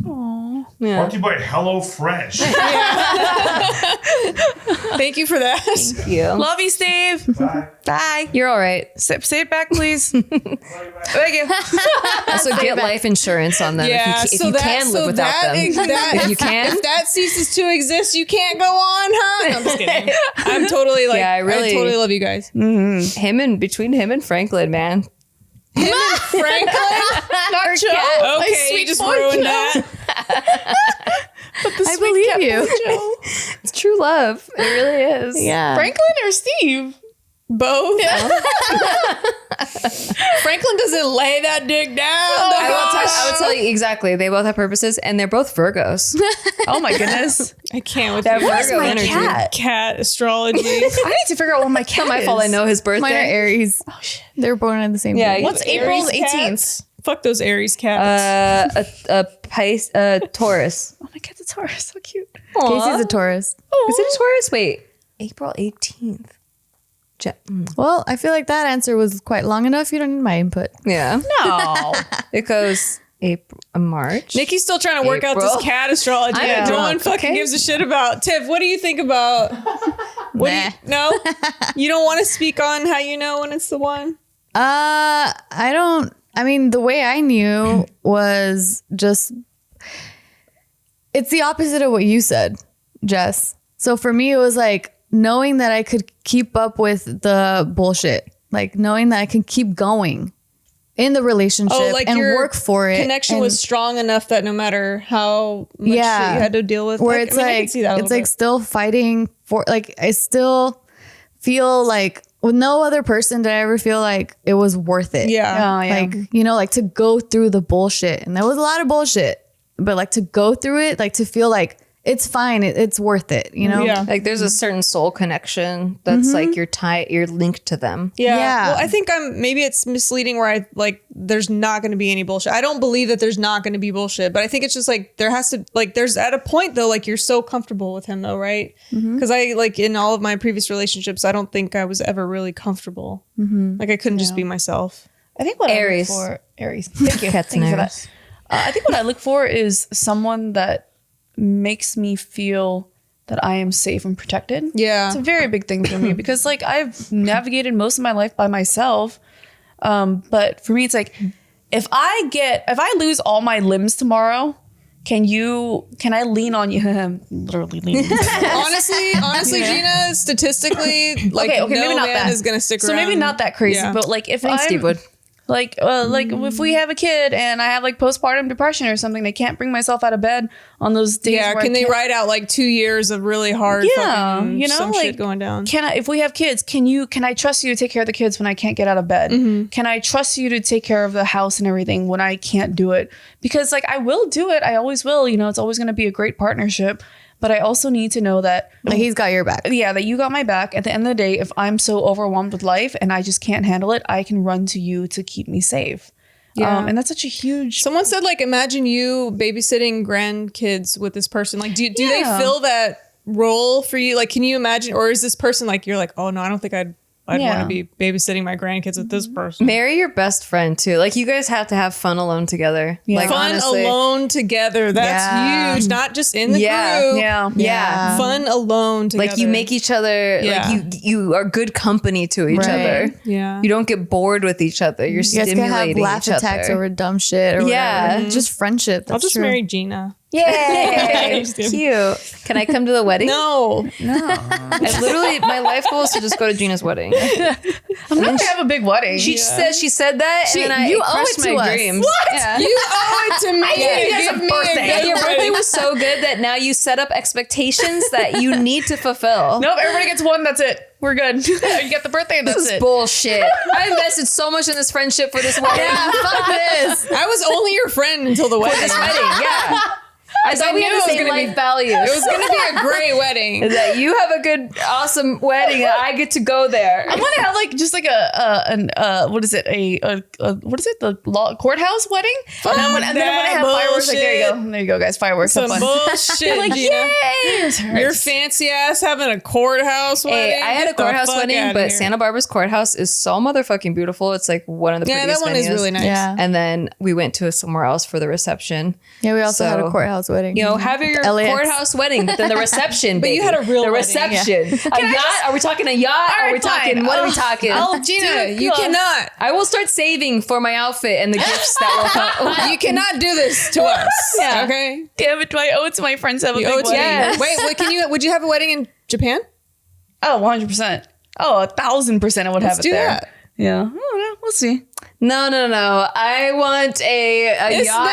Aww. Yeah. Brought to you by HelloFresh. Thank you for that. Thank you. Love you, Steve. Bye. Bye. You're all right. Say it back, please. Thank you. Also, get life insurance on them if you can live without them. If you can. If that ceases to exist, you can't go on, huh? No, I'm just kidding. I'm totally like, Yeah, I totally love you guys. Between him and Franklin, man. Franklin? Not Joe. Okay, you just ruined that. I believe you. It's true love. It really is. Yeah. Franklin or Steve? Both. Franklin doesn't lay that dick down. I will tell you exactly. They both have purposes, and they're both Virgos. Oh my goodness. I can't with That you. Virgo my energy. Cat astrology. I need to figure out what my cat It's not my fault. I know his birthday. Mine are Aries. Oh shit. They were born on the same day. What's April Aries 18th? cats? Fuck those Aries cats. Taurus. Oh, my cat's a Taurus. So cute. Casey's a Taurus. Is it a Taurus? Wait, April 18th. Well, I feel like that answer was quite long enough. You don't need my input. Yeah. No. It goes April, March. Nikki's still trying to work out April. this cat astrology I that know. no one fucking gives a shit about. Tiff, what do you think about? What do you, no? You don't want to speak on how you know when it's the one? I don't. I mean, the way I knew was just. It's the opposite of what you said, Jess. So for me, it was like knowing that I could keep up with the bullshit, like knowing that I can keep going in the relationship and your work for it. Connection and was strong enough that no matter how much shit you had to deal with, where like, it's I can see that a it's little like bit. still fighting for, like, I still feel like with no other person did I ever feel like it was worth it. Yeah. Like, you know, like to go through the bullshit, and there was a lot of bullshit, but like to go through it, like to feel like it's fine, it's worth it, you know? Yeah. Like there's a certain soul connection that's like you're linked to them. Yeah. Yeah. Well, I think maybe it's misleading where I like there's not going to be any bullshit. I don't believe that there's not going to be bullshit, but I think it's just like there has to, like, there's at a point though, like you're so comfortable with him though, right? Because I, like, in all of my previous relationships, I don't think I was ever really comfortable. Like I couldn't just be myself. I think what Aries. I look for Aries. Thank you. Cats Thank and you for Aries. that. I think what I look for is someone that makes me feel that I am safe and protected. Yeah. It's a very big thing for me because like I've navigated most of my life by myself. But for me, it's like if I lose all my limbs tomorrow, can I lean on you? Literally lean. honestly, Gina, statistically, like okay, no maybe not man that. is gonna stick So around. maybe not that crazy, Yeah. but like if Thanks, I'm Steve Wood. like if we have a kid and I have like postpartum depression or something, I can't bring myself out of bed on those days. Yeah, where I can they can't- write out like 2 years of really hard fucking you know, some like, shit going down? If we have kids, can I trust you to take care of the kids when I can't get out of bed? Can I trust you to take care of the house and everything when I can't do it? Because like I will do it. I always will. You know, it's always going to be a great partnership. But I also need to know that Like he's got your back. yeah, that you got my back. At the end of the day, if I'm so overwhelmed with life and I just can't handle it, I can run to you to keep me safe. Yeah. And that's such a huge. Someone said, like, imagine you babysitting grandkids with this person. Like, do they Yeah. fill that role for you? Like, can you imagine? Or is this person like, you're like, oh no, I don't think I'd Yeah. want to be babysitting my grandkids with this person. Marry your best friend too. Like you guys have to have fun alone together. Like Fun honestly. alone together. That's Yeah. huge. Not just in the Yeah. group. Yeah. Yeah. Fun alone together. Like you make each other Yeah. like you are good company to each Right. other. Yeah. You don't get bored with each other. You're You guys can have stimulating laugh each attacks other. over dumb shit or Yeah. whatever. Just friendship. I'll That's just true. marry Gina. Yay! Just kidding. Cute. Can I come to the wedding? No. I literally, my life goal is to just go to Gina's wedding. I'm not gonna have a big wedding. She said that, and then I you owe crushed it to my us. dreams. What? You owe it to me. gave you guys Give a me birthday. good Your birthday wedding. was so good that now you set up expectations that you need to fulfill. Nope, everybody gets one. That's it. We're good. You get the birthday, and This that's is it. bullshit. I invested so much in this friendship for this wedding. Fuck this. I was only your friend until the wedding. This wedding, yeah. I thought we knew had it was the same gonna be- life values. It was going to be a great wedding. that you have a good, awesome wedding, and I get to go there. I want to have like just like what is it? What is it? The courthouse wedding? And then I'm gonna have fireworks. Like, there you go, guys. Fireworks. Some Have fun. bullshit, Like, Gina. yay! Your fancy ass having a courthouse wedding. Hey, I had a Get the courthouse fuck wedding, outta but here. Santa Barbara's courthouse is so motherfucking beautiful. It's like one of the Yeah, prettiest that one is venues. really nice. Yeah. And then we went to somewhere else for the reception. Yeah, we also had a So, courthouse wedding. You know, have your LAX. courthouse wedding, but then the reception. But you had a real the wedding, reception. A yacht? Are we talking a yacht? All Are we right, talking? fine. What are we talking? Oh, Gina, you cannot. I will start saving for my outfit and the gifts that will come. You cannot do this to us. Yeah. Okay. Damn it! Do I owe it to my friends to have a You big owe it to wedding? me. Yes. Wait, would you have a wedding in Japan? Oh, 100%. Oh, 1,000% I would have it do there. that. Yeah. Oh, no, we'll see. No. I want a It's yacht.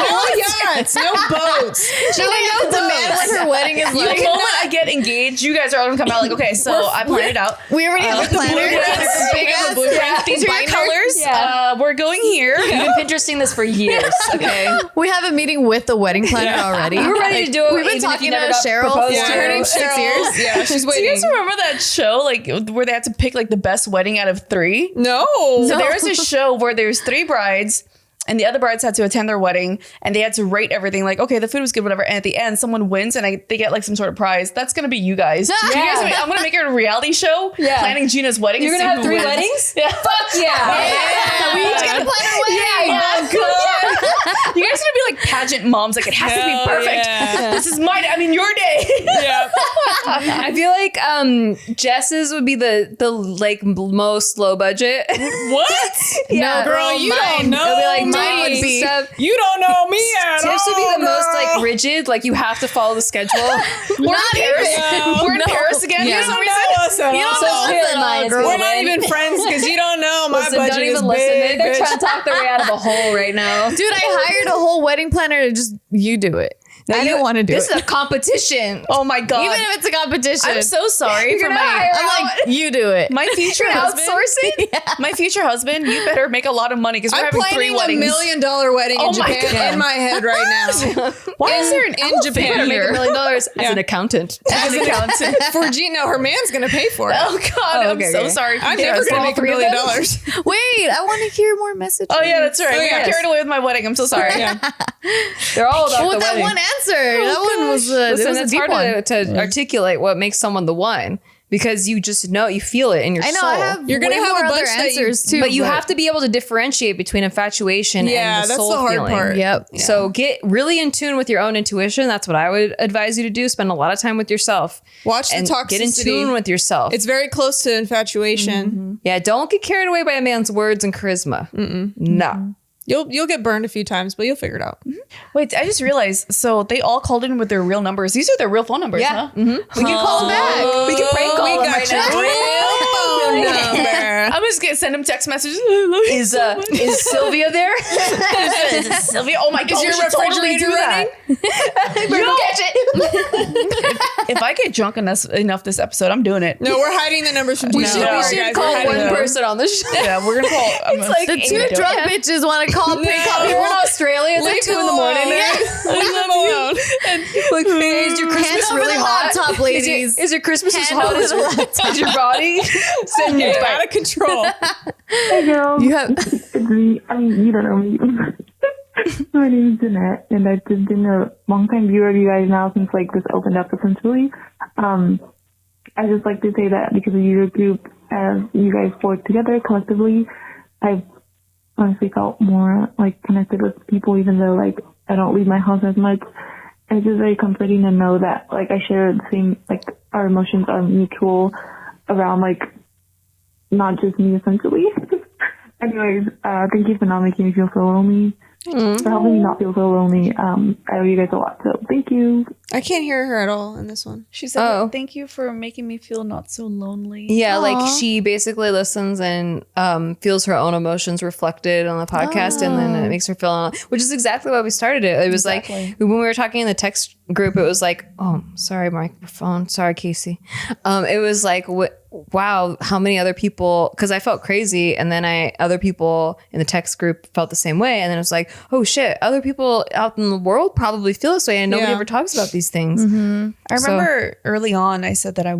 no yachts, no boats. She knows the demand what her wedding is The like. moment I get engaged, you guys are all gonna come out like, okay, so I planned it out. We already have a planner. Yes. Big ass Yeah, these are your colors. Yeah. We're going here. We've been Pinteresting this for years. Okay. We have a meeting with the wedding planner already. We're ready to do it. We've been even if talking you to never got Cheryl proposed for to. 6 years. Yeah, she's Do you waiting. guys remember that show, like where they had to pick like the best wedding out of 3? No. So there was a show where there's 3 brides and the other brides had to attend their wedding and they had to rate everything like, okay, the food was good, whatever. And at the end, someone wins and they get like some sort of prize. That's going to be you guys. You guys I'm going to make it a reality show planning Gina's wedding. You're and gonna have see who 3 wins. weddings? Yeah. Fuck yeah. We each gotta plan our wedding. Oh god. You guys are going to be like pageant moms. Like it has to be Hell perfect. yeah. This is your day. Yeah. I feel like Jess's would be the like most low budget. What? Yeah, girl, you don't know. It'll be like me. mine would be stuff. You don't know me at all. Tips would be the most like girl. rigid. Like you have to follow the schedule. We're in Paris. even. We're in Paris again. Yeah. for some You reason. don't know us at You don't all. know us Taylor at and I all, is girl. We're not women. even friends because you don't know my Listen, budget don't is even listen. big. They're bitch. trying to talk their way out of a hole right now. Dude, I hired a whole wedding planner to just you do it. I didn't want to do This it. is a competition. Oh my God. Even if it's a competition. I'm so sorry for gonna my hire I'm like, you do it. my future husband. My future husband, you better make a lot of money because we're I'm having 3 planning $1 weddings. million wedding Oh in my Japan God. in my head right now. Why is there an in You Japan better make $1 million as Yeah. an accountant. as an accountant? for Gino? Her man's gonna pay for it. Oh God, I'm okay, so okay. sorry. I'm Yeah, never so gonna all make $1 3 of million. them? Wait, I want to hear more messages. Oh yeah, that's right. Oh, We got yes. carried away with my wedding. I'm so sorry. They're all about Well, the with that wedding. one answer, that one was Listen, a it's deep hard one. to articulate what makes someone the one because you just know, you feel it in your I know. soul. I have You're gonna way have more a bunch other that you- answers too, but you have to be able to differentiate between infatuation Yeah, and the that's soul the hard feeling. part. Yep. So get really in tune with your own intuition. That's what I would advise you to do. Spend a lot of time with yourself. Watch the and toxicity. get in tune with yourself. It's very close to infatuation. Yeah, don't get carried away by a man's words and charisma. No. You'll get burned a few times, but you'll figure it out. Wait, I just realized. So they all called in with their real numbers. These are their real phone numbers, huh? We can call them back. We can prank call We them got right your now. real phone number. I'm just gonna send them text messages. I love you so much. Is Sylvia there? Is Sylvia? Oh my God, Is your we should totally refrigerator do that. If I get drunk enough this episode, I'm doing it. No, we're hiding the numbers from Gino. We should Guys, we're call hiding one them. person on the show. Yeah, we're gonna call. It's like The two drunk bitches want to call pre-call We're in Australia. It's like Leave 2 in the them morning. alone. There. Leave them alone. Like, hey, is your Christmas Hand over really the hot? laptop, ladies. Is your Christmas as Hand hot over as the your, as your body? Send It's it out of control. Hey girls, You have it's me. I mean, you don't know me. My name is Jeanette, and I've just been a long-time viewer of you guys now since like this opened up essentially. I just like to say that because of your group, as you guys work together collectively, I've honestly felt more like connected with people, even though like I don't leave my house as much. And it's just very comforting to know that like I share the same, like our emotions are mutual around like not just me essentially. Anyways, thank you for not making me feel so lonely. For helping me not feel so lonely. I owe you guys a lot, so thank you. I can't hear her at all in this one. She said, Oh. "Thank you for making me feel not so lonely." Yeah, like she basically listens and feels her own emotions reflected on the podcast, and then it makes her feel, which is exactly why we started it. It was like when we were talking in the text group, it was like, oh, sorry, microphone, sorry, Casey. It was like, wow, how many other people? Because I felt crazy, and then other people in the text group felt the same way, and then it was like, oh shit, other people out in the world probably feel this way, and nobody ever talks about these things. I remember early on, I said that I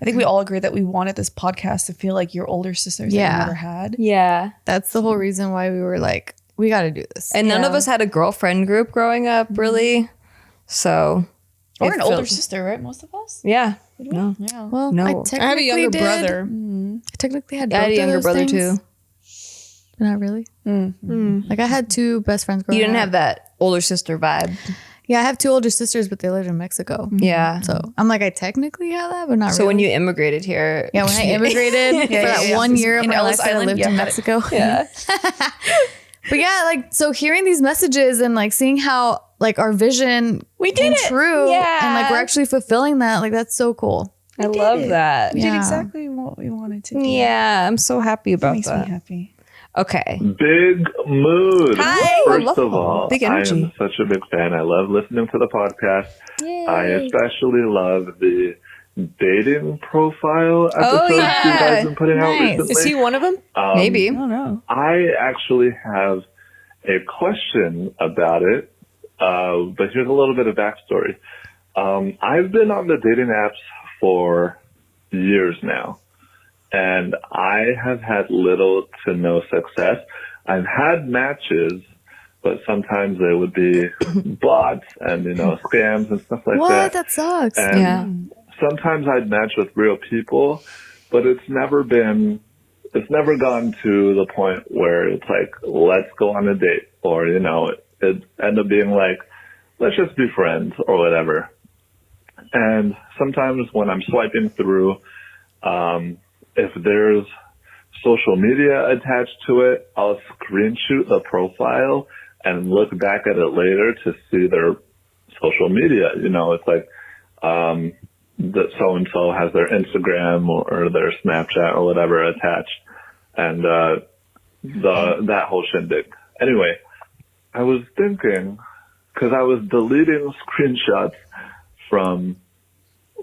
think we all agreed that we wanted this podcast to feel like your older sisters that we never had. Yeah. that's the whole reason why we were like, we got to do this. And none of us had a girlfriend group growing up, really. So, Or it an older felt- sister, right? Most of us. Yeah. No. Yeah. Well, No. I I I have a technically younger did. brother. I technically had I had a both of younger those brother things. too. Not really. Like I had 2 best friends growing You didn't up. have that older sister vibe. Yeah, I have 2 older sisters, but they lived in Mexico. Yeah. So I'm like, I technically have that, but not So really. when you immigrated here, when I immigrated for that 1 year of In my Ellis life that I Island? lived Yeah, in got it. Mexico. yeah, But yeah, like, so hearing these messages and like seeing how like our vision We did came it. true, Yeah. and like we're actually fulfilling that, like that's so cool. I love that. We did Yeah. exactly what we wanted to do. Yeah, I'm so happy about Makes me that. happy. Okay. Big mood. Hi. First of all, Big I energy. am such a big fan. I love listening to the podcast. I especially love the dating profile episodes you guys have been putting out recently. Is he one of them? Maybe. I don't know. I actually have a question about it, but here's a little bit of backstory. I've been on the dating apps for years now, and I have had little to no success. I've had matches, but sometimes they would be bots and, scams and stuff like that. What? That sucks. And sometimes I'd match with real people, but it's never gone to the point where it's like, let's go on a date, or, it end up being like, let's just be friends or whatever. And sometimes when I'm swiping through, if there's social media attached to it, I'll screenshot the profile and look back at it later to see their social media. It's like, that so-and-so has their Instagram or their Snapchat or whatever attached, and that whole shindig. Anyway, I was thinking, because I was deleting screenshots from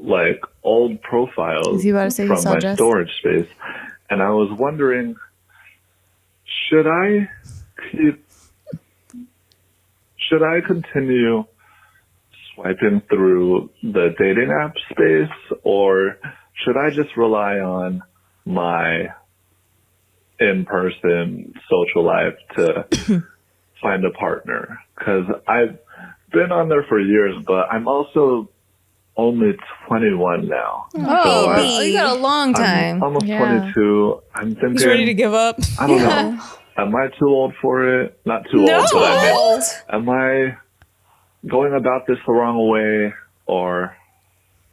like old profiles Is he about to say from my storage space, and I was wondering, should I continue swiping through the dating app space, or should I just rely on my in-person social life to find a partner? Because I've been on there for years, but I'm also only 21 now. Oh, you got a long time. I'm almost 22. I'm thinking, He's ready to give up. I don't know. Am I too old for it? Not too old, but I mean, am I going about this the wrong way, or,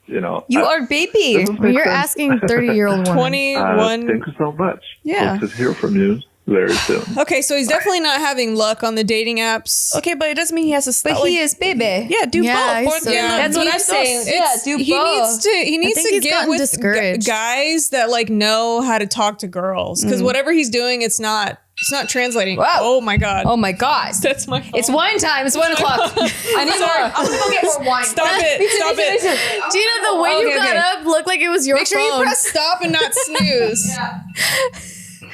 You are baby. You're asking 30-year-old woman. 21. Thank you so much. Yeah. Hope to hear from you very soon. Okay, so he's definitely not having luck on the dating apps. Okay, but it doesn't mean he has to stop. But he is baby. Yeah, do Yeah, both. he's so That's what I'm saying. Yeah, do He both. needs think to he's get gotten with discouraged. guys that like know how to talk to girls, because whatever he's doing, it's not translating. Wow. Oh my god. Oh my God. That's my phone. It's wine time. It's 1 o'clock. I need more. I'm gonna go get more wine. Stop it. Stop it. Gina, the way you got up looked like it was your Make sure phone. you press stop and not snooze.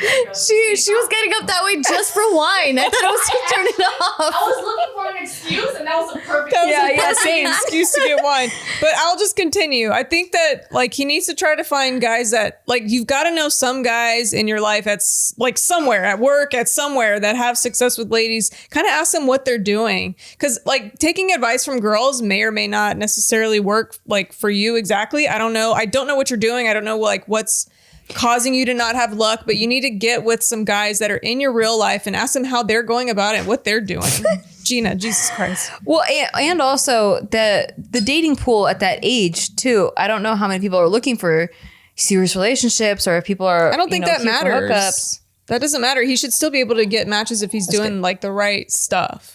She was getting up that way just for wine. I thought it was to turn it off. I was looking for an excuse, and that was a perfect. Same excuse to get wine. But I'll just continue. I think that like he needs to try to find guys that like, you've got to know some guys in your life at like somewhere at work, at somewhere that have success with ladies. Kind of ask them what they're doing, because like taking advice from girls may or may not necessarily work like for you exactly. I don't know. I don't know what you're doing. I don't know like what's causing you to not have luck, but you need to get with some guys that are in your real life and ask them how they're going about it and what they're doing. Gina, Jesus Christ. Well, and also the dating pool at that age too. I don't know how many people are looking for serious relationships, or if people are. I don't think that looking for matters. hookups. That doesn't matter. He should still be able to get matches if he's doing like the right stuff.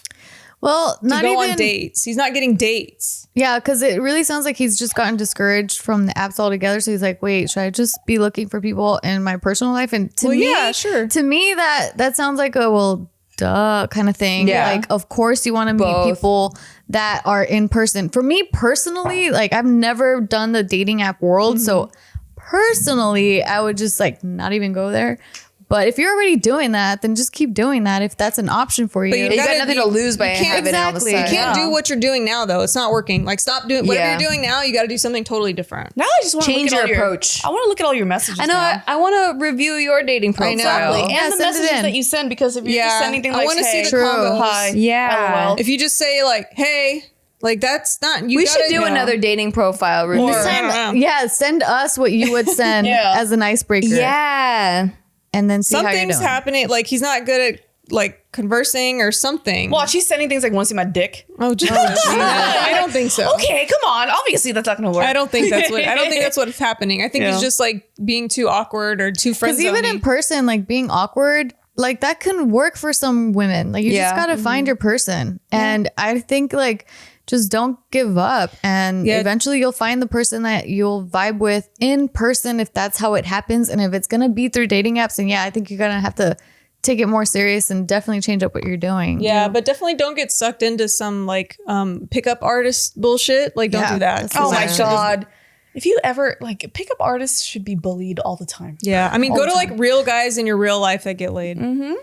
Well, To go on dates. He's not getting dates. Yeah, because it really sounds like he's just gotten discouraged from the apps altogether. So he's like, wait, should I just be looking for people in my personal life? And to me, yeah, sure. To me, that sounds like a duh kind of thing. Yeah. Like, of course you want to meet people that are in person. For me personally, like I've never done the dating app world. So personally, I would just like not even go there. But if you're already doing that, then just keep doing that if that's an option for you. But You got nothing to lose by having it all of a sudden. You can't do what you're doing now, though. It's not working. Like, stop doing whatever Yeah. you're doing now. You got to do something totally different. Now I just want to Change look at your all approach. I want to look at all your messages. I know. now. I want to review your dating profile. Exactly. And Yeah, the send it messages in. that you send, because if you're just sending things I like, want to hey, see the combos. hi, Yeah. LOL. If you just say like, "Hey," like that's not. You We gotta, should do another dating profile review. Or, I don't know. Yeah, send us what you would send Yeah. as an icebreaker. Yeah. And then see how you're Something's doing. happening. Like he's not good at like conversing or something. Watch, he's sending things like, want to see my dick? Oh, Jesus. I don't think so. Okay, come on. Obviously, that's not going to work. I don't think that's what's happening. I think he's just like being too awkward or too friend Because even in person, like being awkward, like that can work for some women. Like you just got to find your person. And I think like just don't give up. And eventually you'll find the person that you'll vibe with in person if that's how it happens. And if it's going to be through dating apps, and I think you're going to have to take it more serious and definitely change up what you're doing. Yeah, but definitely don't get sucked into some like pickup artist bullshit. Like, don't do that. Oh my God. If you ever, like, pickup artists should be bullied all the time. Yeah. I mean, go to like real guys in your real life that get laid. Mm-hmm.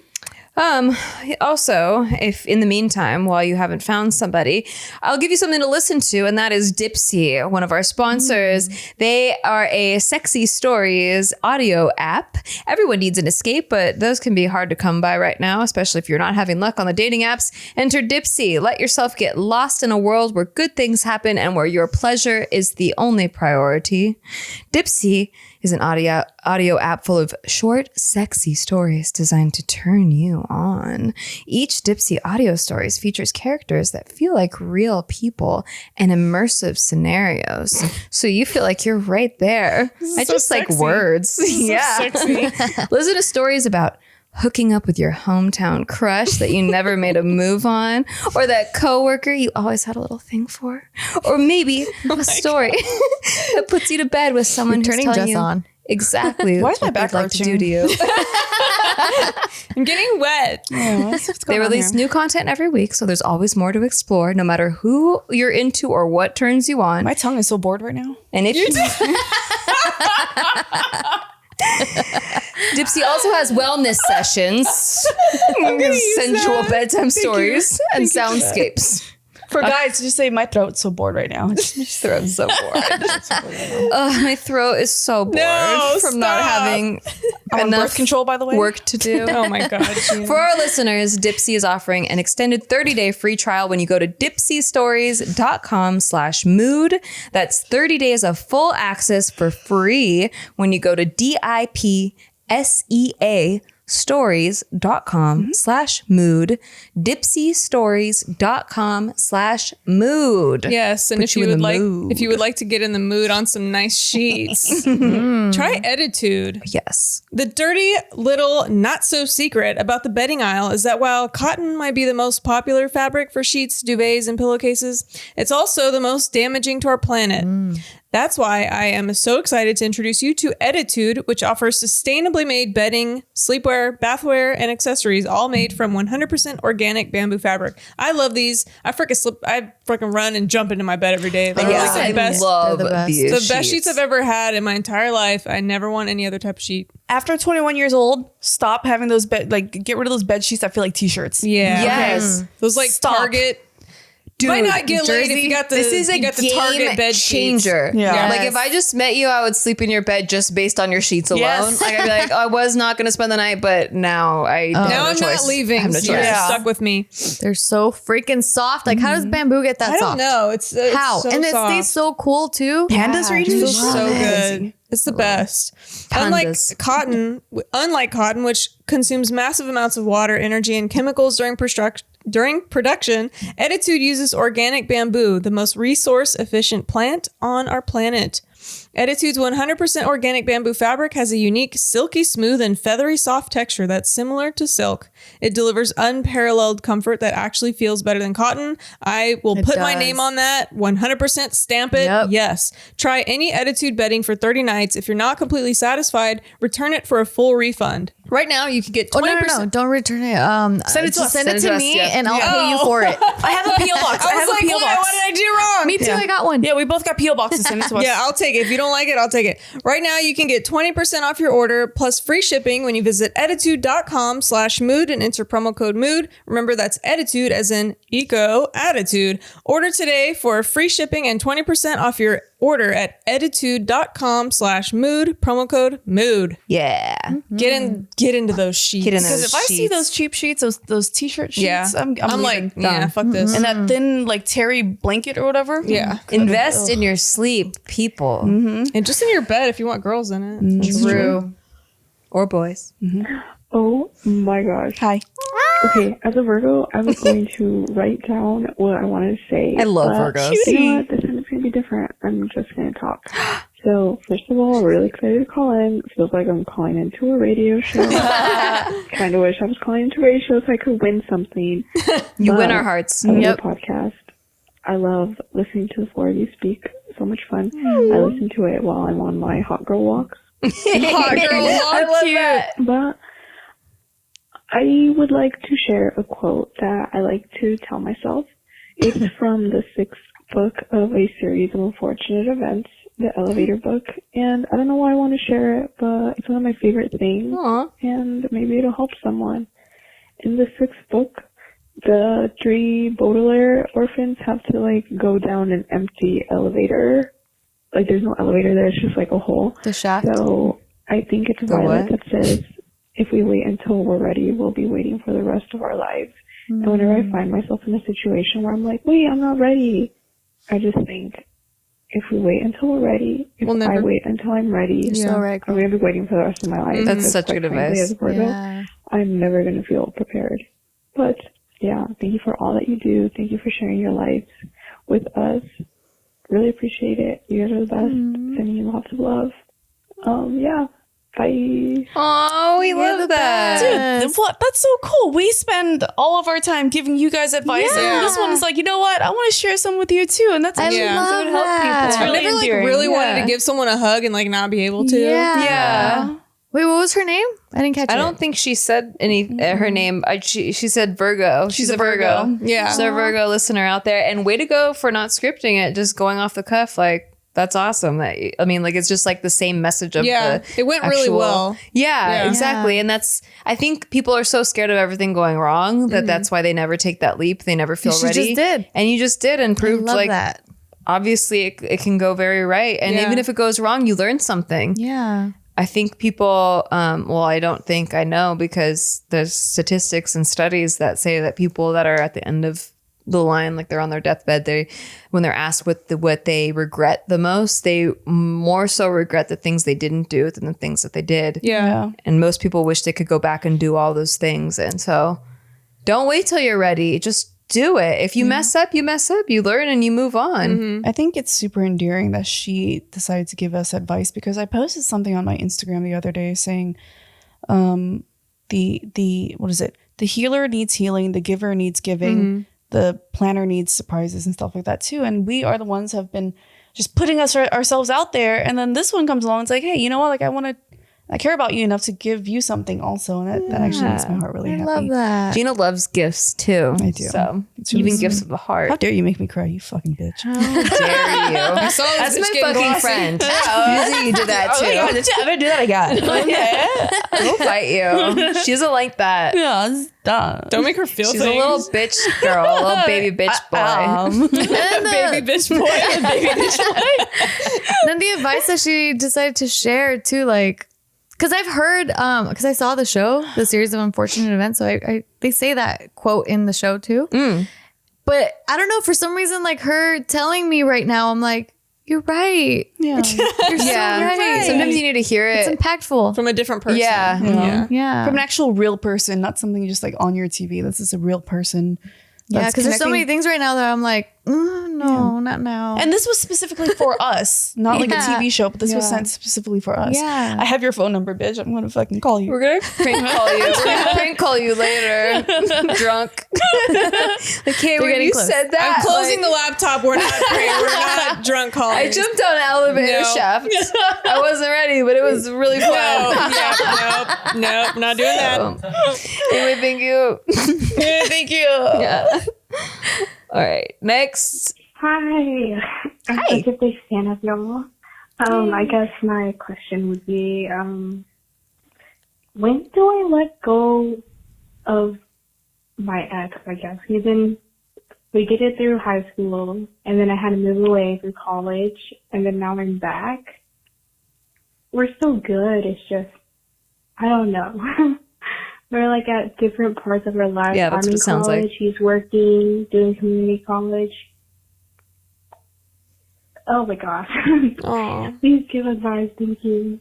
Also, if in the meantime, while you haven't found somebody, I'll give you something to listen to, and that is Dipsea, one of our sponsors. They are a sexy stories audio app. Everyone needs an escape, but those can be hard to come by right now, especially if you're not having luck on the dating apps. Enter Dipsea. Let yourself get lost in a world where good things happen and where your pleasure is the only priority. Dipsea is an audio app full of short, sexy stories designed to turn you on. Each Dipsea audio stories features characters that feel like real people and immersive scenarios. So you feel like you're right there. I just like words. Yeah. Listen to stories about hooking up with your hometown crush that you never made a move on, or that coworker you always had a little thing for, or maybe a story that puts you to bed with someone who's turning telling Jess you on. exactly Why is my what back they'd like to do arching? to you. I'm getting wet. They release new content every week, so there's always more to explore, no matter who you're into or what turns you on. My tongue is so bored right now. And if Dipsea also has wellness sessions, sensual bedtime stories, and soundscapes. For guys, just say my throat's so bored right now. My throat's so bored. My throat is so bored from not having I'm on enough birth control, by the way. work to do. Oh my God. For our listeners, Dipsea is offering an extended 30-day free trial when you go to dipseastories.com/mood. That's 30 days of full access for free when you go to DIPSEA stories.com/mood, dipseastories.com/mood. Yes, and Put if you in would the like mood. if you would like to get in the mood on some nice sheets, try Ettitude. Yes. The dirty little not so secret about the bedding aisle is that while cotton might be the most popular fabric for sheets, duvets, and pillowcases, it's also the most damaging to our planet. That's why I am so excited to introduce you to Ettitude, which offers sustainably made bedding, sleepwear, bathwear, and accessories, all made from 100% organic bamboo fabric. I love these. I freaking run and jump into my bed every day. They're Yes, like I the best, love these the best sheets I've ever had in my entire life. I never want any other type of sheet. After 21 years old, stop having those get rid of those bed sheets that feel like t-shirts. Yeah. Yes. Those like Stop. Target. Dude, Might not get laid if you got the this is a you got the game Target bed changer. sheets. Yeah. Like if I just met you, I would sleep in your bed just based on your sheets alone. Yes. Like I'd be like, oh, I was not going to spend the night, but now I don't Now have I'm a choice. not leaving. I have no So choice. you're Yeah. stuck with me. They're so freaking soft. Like, how does bamboo get that I soft? don't know. It's How? so And it soft. stays so cool too. Pandas are eating this so shit. good. It's the best. Pandas. Unlike cotton, which consumes massive amounts of water, energy, and chemicals during production, Ettitude uses organic bamboo, the most resource-efficient plant on our planet. Ettitude's 100% organic bamboo fabric has a unique, silky smooth, and feathery soft texture that's similar to silk. It delivers unparalleled comfort that actually feels better than cotton. I will put my name on that. 100% stamp it. Yep. Yes. Try any Ettitude bedding for 30 nights. If you're not completely satisfied, return it for a full refund. Right now, you can get 20%. No. Don't return it. Send it to us. Send it to us, me yeah. and I'll pay you for it. I have a P.O. box. I have a P.O. box. What did I do wrong? Me too. I got one. Yeah, we both got P.O. boxes. Send it to us. Yeah, I'll take it. If you don't like it, I'll take it. Right now, you can get 20% off your order plus free shipping when you visit ettitude.com/mood and enter promo code MOOD. Remember, that's Ettitude as in eco attitude. Order today for free shipping and 20% off your order at ettitude.com/mood, promo code MOOD. Yeah. Get into those sheets. Get in Because those if I see sheets. those cheap sheets, those t-shirt sheets, Yeah. I'm like, leaving. yeah, fuck this. And that thin like terry blanket or whatever. Yeah. Invest in your sleep, people. And just in your bed if you want girls in it. True. Or boys. Oh my gosh. Hi. Okay, as a Virgo, I was going to write down what I wanted to say. I love but Virgos. You know what? This is going to be different. I'm just going to talk. So, first of all, really excited to call in. Feels like I'm calling into a radio show. Kind of wish I was calling into a radio show so I could win something. You But win our hearts. I love Yep. the podcast. I love listening to the four of you speak. So much fun. I listen to it while I'm on my hot girl walks. Hot girl, I love that. But I would like to share a quote that I like to tell myself. It's from the 6th book of a series of unfortunate events, the elevator book. And I don't know why I want to share it, but it's one of my favorite things. Aww. And maybe it'll help someone. In the 6th book, the 3 Baudelaire orphans have to like go down an empty elevator. Like there's no elevator there, it's just like a hole. The shaft. So I think it's Violet that says, if we wait until we're ready, we'll be waiting for the rest of our lives. And whenever I find myself in a situation where I'm like, wait, I'm not ready, I just think, if we wait until we're ready, if I wait until I'm ready, I'm going to be waiting for the rest of my life. That's such good advice. As a Virgo, I'm never going to feel prepared. But yeah, thank you for all that you do. Thank you for sharing your lives with us. Really appreciate it. You guys are the best. Sending you lots of love. Yeah. Bye. Oh, we love that. Dude, what? That's so cool. We spend all of our time giving you guys advice. And this one is like, you know what? I want to share some with you too. And that's I actually love so it helps people. It's I've really never like endearing. really wanted to give someone a hug and like not be able to. Yeah. Wait, what was her name? I didn't catch it. I don't think she said her name. She said Virgo. She's a Virgo. Yeah. So a Virgo listener out there. And way to go for not scripting it, just going off the cuff. Like, that's awesome. I mean, like, it's just like the same message of the it went really well. Yeah, exactly. And that's, I think people are so scared of everything going wrong that that's why they never take that leap. They never feel ready. Just did. And you just did and proved like that. Obviously it can go very right. And even if it goes wrong, you learn something. Yeah. I think people, well, I don't think I know, because there's statistics and studies that say that people that are at the end of the line, like they're on their deathbed, when they're asked what they regret the most, they more so regret the things they didn't do than the things that they did. Yeah. And most people wish they could go back and do all those things. And so don't wait till you're ready. Just do it. If you mess up, you mess up. You learn and you move on. I think it's super endearing that she decided to give us advice, because I posted something on my Instagram the other day saying, the what is it? The healer needs healing. The giver needs giving. The planner needs surprises and stuff like that too. And we are the ones who have been just putting ourselves out there. And then this one comes along. It's like, hey, you know what? Like, I care about you enough to give you something also. And that actually makes my heart really happy. I love that. Gina loves gifts too. I do. So It's really even sweet. gifts of the heart. How dare you make me cry, you fucking bitch. How dare you? I saw That's this my bitch getting fucking glossy. friend. Usually you did that too. Oh my God, did you ever do that again? We'll fight you. She doesn't like that. Yeah, stop. Don't make her feel She's things. a little bitch girl, a little baby bitch boy. baby bitch boy. Baby bitch boy. Then the advice that she decided to share too, like, because I've heard, because I saw the show, the series of unfortunate events, so they say that quote in the show too. But I don't know, for some reason, like her telling me right now, I'm like, you're right. Yeah. You're so right. Sometimes you need to hear it. It's impactful. From a different person. Yeah. Yeah. From an actual real person, not something just like on your TV. This is a real person. Yeah, that's because there's so many connecting. things right now that I'm like, no, not now. And this was specifically for us, not like a TV show, but this was sent specifically for us. Yeah. I have your phone number, bitch. I'm gonna fucking call you. We're gonna prank call you. We're gonna prank call you later. Drunk. Like, hey, when you said that, I'm closing like, the laptop. We're not drunk calling. I jumped on an elevator shaft. I wasn't ready, but it was really fun. Nope, not doing that. Anyway, thank you. Thank you. Yeah. All right. Next. Hi. I'm such a big fan of y'all. I guess my question would be, when do I let go of my ex, I guess? We did it through high school, and then I had to move away through college, and then now I'm back. We're still good. It's just, I don't know. We're like at different parts of our lives. Yeah, that's I'm what in it sounds college. like. He's working, doing community college. Oh my gosh. Please give advice. Thank you.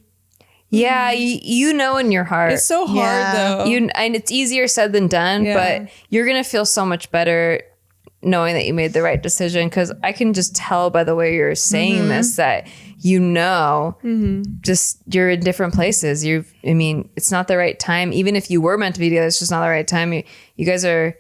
Yeah, you know in your heart. It's so hard though. And it's easier said than done, but you're gonna feel so much better knowing that you made the right decision. Because I can just tell by the way you're saying this that just you're in different places. I mean, it's not the right time. Even if you were meant to be together, it's just not the right time. You guys are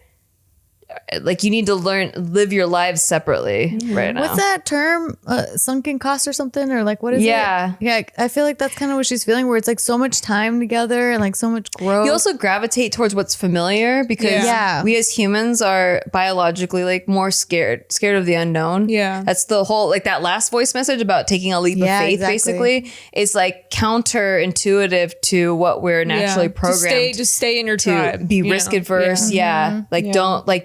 like you need to live your lives separately right now. What's that term? Sunken cost or something? Or like, what is it? Yeah. Yeah. I feel like that's kind of what she's feeling, where it's like so much time together and like so much growth. You also gravitate towards what's familiar because we as humans are biologically like more scared of the unknown. Yeah. That's the whole, like that last voice message about taking a leap of faith, basically, is like counterintuitive to what we're naturally programmed to stay in your tribe, to be risk adverse. Yeah. Like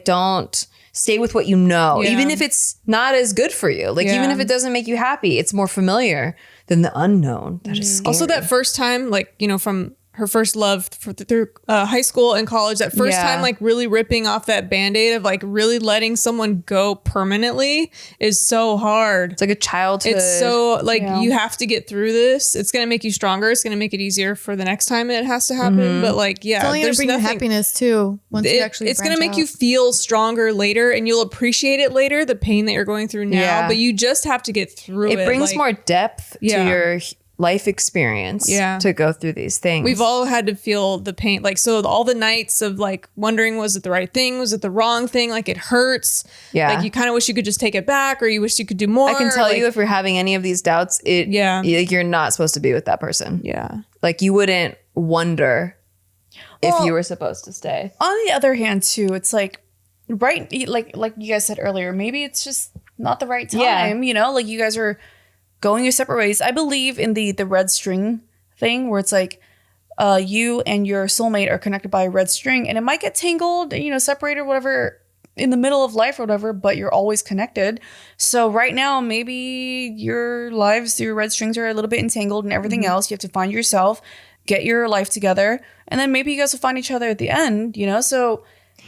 don't stay with what you know, even if it's not as good for you. Like even if it doesn't make you happy, it's more familiar than the unknown. That is scary. Also, that first time, like, you know, from her first love through high school and college, that first time, like really ripping off that Band-Aid of like really letting someone go permanently is so hard. It's like a childhood. It's so like you have to get through this. It's going to make you stronger. It's going to make it easier for the next time it has to happen. But like, it's only going to bring you happiness too. Once you actually it's going to make you feel stronger later, and you'll appreciate it later, the pain that you're going through now. But you just have to get through it. It brings more depth to your life experience to go through these things. We've all had to feel the pain. Like, so all the nights of like wondering, was it the right thing? Was it the wrong thing? Like it hurts. Yeah. Like you kind of wish you could just take it back, or you wish you could do more. I can tell like, you if you're having any of these doubts, you're not supposed to be with that person. Yeah. Like you wouldn't wonder if you were supposed to stay. On the other hand too, it's like, right, like you guys said earlier, maybe it's just not the right time, you know, like you guys are going your separate ways. I believe in the red string thing, where it's like you and your soulmate are connected by a red string, and it might get tangled, you know, separated, whatever, in the middle of life or whatever, but you're always connected. So right now, maybe your lives, your red strings are a little bit entangled and everything else. You have to find yourself, get your life together, and then maybe you guys will find each other at the end, you know? So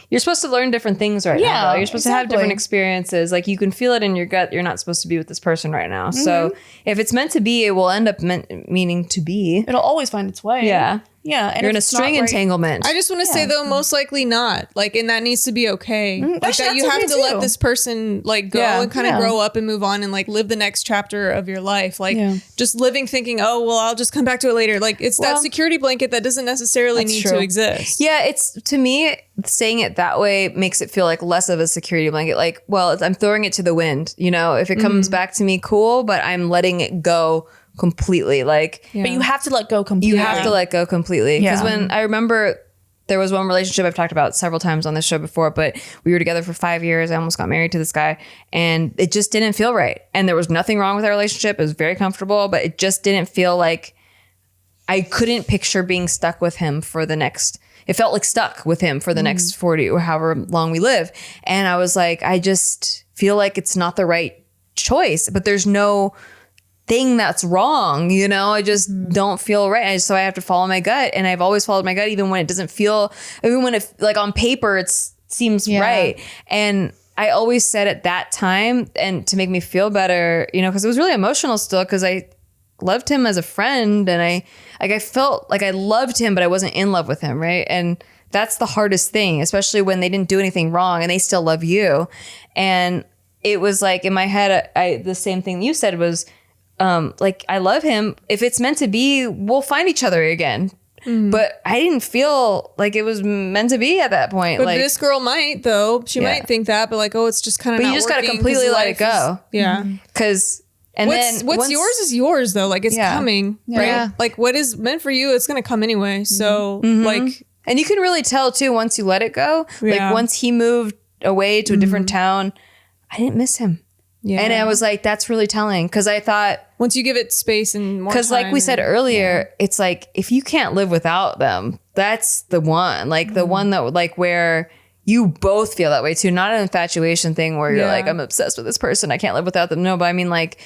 you're supposed to learn different things now. Though. You're supposed to have different experiences. Like you can feel it in your gut. You're not supposed to be with this person right now. So if it's meant to be, it will end up meaning to be. It'll always find its way. Yeah. Yeah. And you're in a string entanglement. I just want to say though, most likely not. Like, and that needs to be okay. Like that you have to let this person like go and kind of grow up and move on and like live the next chapter of your life. Like just living thinking, oh, well, I'll just come back to it later. Like it's that security blanket that doesn't necessarily need to exist. Yeah. It's, to me, saying it that way makes it feel like less of a security blanket. Like, well, I'm throwing it to the wind. You know, if it comes back to me, cool, but I'm letting it go completely. Like, but you have to let go completely. You have to let go completely. Because when I remember there was one relationship I've talked about several times on this show before, but we were together for 5 years. I almost got married to this guy and it just didn't feel right. And there was nothing wrong with our relationship. It was very comfortable, but it just didn't feel like I couldn't picture being stuck with him for the next, it felt like stuck with him for the next 40 or however long we live. And I was like, I just feel like it's not the right choice, but there's no thing that's wrong, you know. I just don't feel right, so I have to follow my gut, and I've always followed my gut even when it doesn't feel, even when it, like on paper it seems right. And I always said at that time, and to make me feel better, you know, because it was really emotional still, because I loved him as a friend, and I felt like I loved him, but I wasn't in love with him, right? And that's the hardest thing, especially when they didn't do anything wrong and they still love you. And it was like in my head, the same thing you said was, like, I love him. If it's meant to be, we'll find each other again. But I didn't feel like it was meant to be at that point. But like, this girl might, though. She might think that, but like, oh, it's just kind of. But you just got to completely let it go. Because what's yours is yours, though. Like it's coming, right? Like what is meant for you, it's gonna come anyway. So like, and you can really tell too once you let it go. Like once he moved away to a different town, I didn't miss him. Yeah. And I was like, that's really telling, because I thought once you give it space and more time. Because like we said earlier, it's like if you can't live without them, that's the one. Like the one that like where you both feel that way too. Not an infatuation thing where you're like, I'm obsessed with this person, I can't live without them. No, but I mean like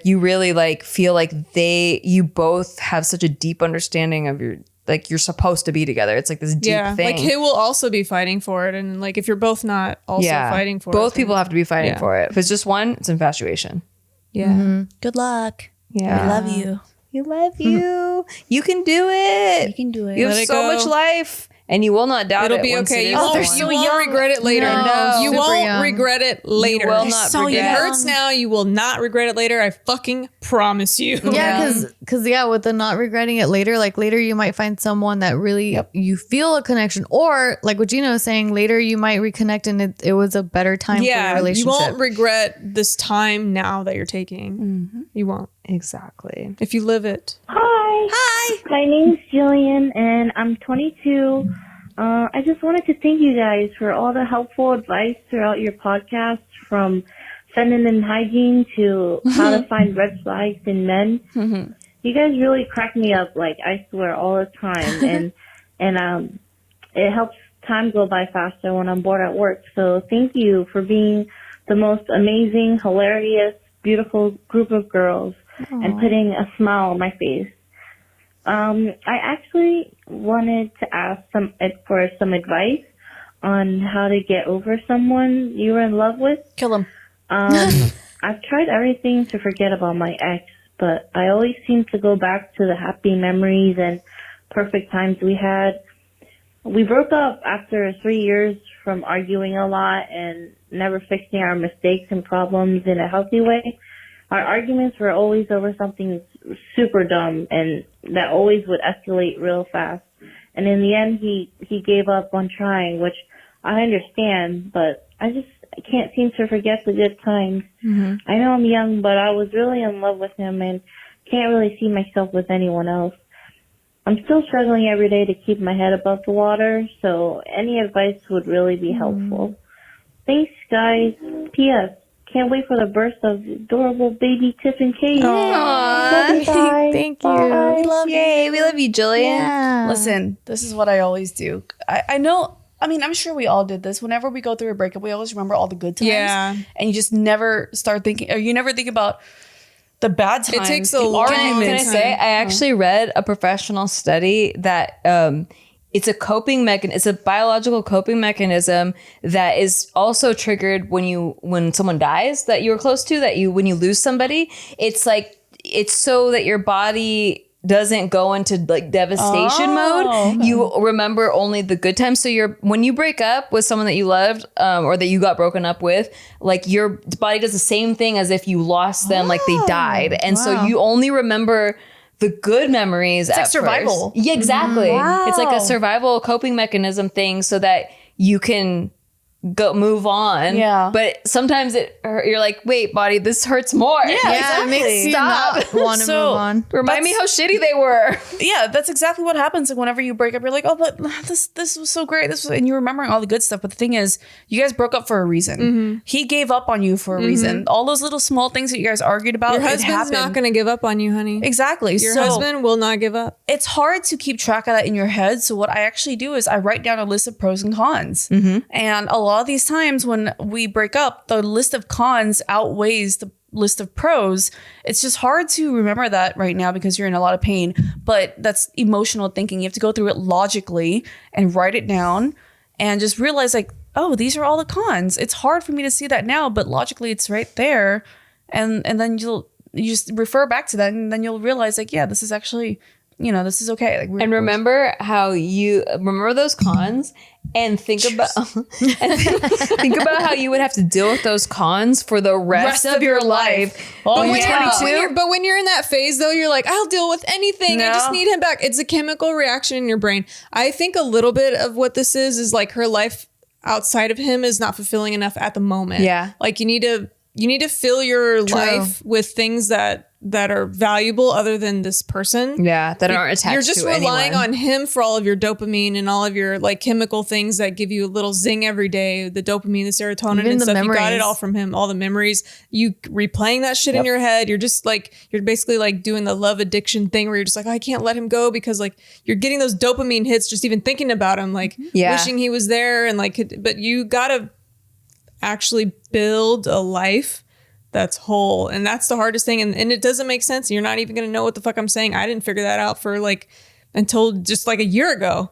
you really like feel like you both have such a deep understanding of your, like you're supposed to be together. It's like this deep thing. Like he will also be fighting for it. And like if you're both not also fighting for it. Both people have to be fighting for it. If it's just one, it's infatuation. Yeah. Good luck. Yeah. I love you. You love you. You can do it. You can do it. You have so much life. And you will not doubt It'll it. be once okay. it You won't regret it later. No, you won't regret it later. You will not It hurts now. You will not regret it later. I fucking promise you. Yeah, Because with the not regretting it later, like later you might find someone that really you feel a connection, or like what Gina was saying, later you might reconnect and it was a better time for your relationship. You won't regret this time now that you're taking. You won't. Exactly. If you live it. Hi. My name's Jillian and I'm 22. I just wanted to thank you guys for all the helpful advice throughout your podcast, from feminine hygiene to how to find red flags in men. You guys really crack me up, like I swear, all the time, and it helps time go by faster when I'm bored at work. So thank you for being the most amazing, hilarious, beautiful group of girls and putting a smile on my face. I actually wanted to ask for some advice on how to get over someone you were in love with. Kill him. I've tried everything to forget about my ex, but I always seem to go back to the happy memories and perfect times we had. We broke up after 3 years from arguing a lot and never fixing our mistakes and problems in a healthy way. Our arguments were always over something super dumb and that always would escalate real fast. And in the end, he gave up on trying, which I understand, but I can't seem to forget the good times. I know I'm young, but I was really in love with him and can't really see myself with anyone else. I'm still struggling every day to keep my head above the water, so any advice would really be helpful. Thanks, guys. P.S. Can't wait for the birth of adorable baby Tiff and Kate. Love you guys. Thank you. Bye. We love you, Jillian. Yeah. Listen, this is what I always do. I know, I mean, I'm sure we all did this. Whenever we go through a breakup, we always remember all the good times. Yeah. And you just never start thinking, or you never think about the bad times. It takes a long time. Can I say, I actually read a professional study that it's a coping mechanism. It's a biological coping mechanism that is also triggered when someone dies that you were close to, when you lose somebody. It's so that your body doesn't go into like devastation mode. You remember only the good times. So when you break up with someone that you loved, or that you got broken up with, like your body does the same thing as if you lost them, like they died. And so you only remember the good memories. It's like survival. Yeah, exactly. Wow. It's like a survival coping mechanism thing so that you can move on. Yeah. But sometimes you're like, wait, body, this hurts more. Yeah, It makes you not want to move on. Remind me how shitty they were. Yeah, that's exactly what happens. Like whenever you break up, you're like, oh, but this was so great. And you're remembering all the good stuff. But the thing is, you guys broke up for a reason. He gave up on you for a reason. All those little small things that you guys argued about, Your husband's not going to give up on you, honey. Exactly. Your husband will not give up. It's hard to keep track of that in your head. So what I actually do is I write down a list of pros and cons. And a lot of these times when we break up, the list of cons outweighs the list of pros. It's just hard to remember that right now because you're in a lot of pain, but that's emotional thinking. You have to go through it logically and write it down and just realize like, oh, these are all the cons. It's hard for me to see that now, but logically it's right there. And then you just refer back to that and then you'll realize like, yeah, this is actually, this is okay. Like, and remember how you remember those cons and think about how you would have to deal with those cons for the rest of your life. But when you're in that phase though, you're like, I'll deal with anything. I just need him back. It's a chemical reaction in your brain. I think a little bit of what this is like her life outside of him is not fulfilling enough at the moment. Yeah. Like you need to fill your life with things that are valuable other than this person. Yeah, that aren't attached to You're just relying anyone. on him for all of your dopamine and all of your like chemical things that give you a little zing every day. The dopamine, the serotonin Even and the stuff. You got memories. it all from him. All the memories. You replaying that shit in your head. You're just like, you're basically like doing the love addiction thing where you're just like, oh, I can't let him go because like you're getting those dopamine hits just even thinking about him, like wishing he was there and like, but you gotta actually build a life that's whole. And that's the hardest thing. And it doesn't make sense. You're not even going to know what the fuck I'm saying. I didn't figure that out for like, until just like a year ago.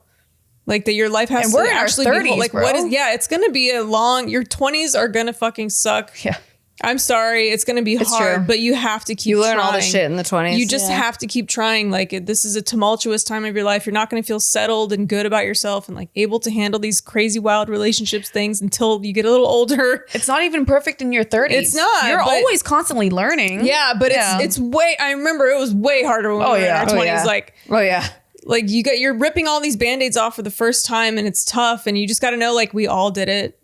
Like that your life has and to we're in actually our 30s, be whole. Like bro. it's going to be your 20s are going to fucking suck. Yeah. I'm sorry, it's going to be hard, true. but you have to keep You learn all the trying. shit in the 20s. You just have to keep trying. Like, this is a tumultuous time of your life. You're not going to feel settled and good about yourself and like able to handle these crazy, wild relationships things until you get a little older. It's not even perfect in your 30s. It's not. You're but- always constantly learning. Yeah, but it's way. I remember it was way harder when we were in our 20s. Like you're ripping all these band-aids off for the first time and it's tough and you just got to know like we all did it.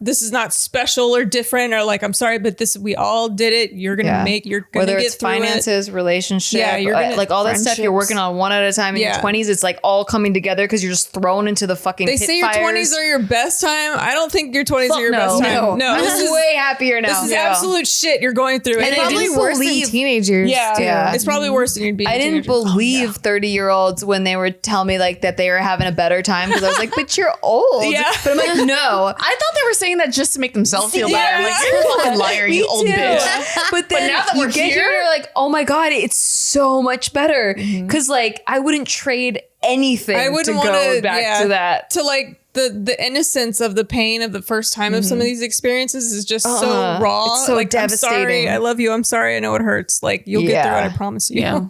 This is not special or different or like, I'm sorry, but we all did it. You're going to whether get it's through finances, relationship, you're gonna, like all that stuff you're working on one at a time. In your 20s, it's like all coming together because you're just thrown into the fucking They say your 20s are your best time. I don't think your 20s are your best time. No, this is way happier now. This is absolute shit you're going through. And it's probably worse than teenagers. Yeah. It's probably worse than you'd be. I didn't believe 30-year-olds when they were telling me like that they were having a better time because I was like, but you're old. Yeah. But I'm like, no. I thought they were saying that just to make themselves feel better. Like, you're a fucking liar, you old bitch. But then now that you we're get here, you're like, oh my God, it's so much better. Because like, I wouldn't trade anything I wouldn't to want go back to that. To like the innocence of the pain of the first time of some of these experiences is just so raw. It's so like, devastating. I'm sorry, I love you. I'm sorry. I know it hurts. Like you'll get through it. I promise you. Yeah.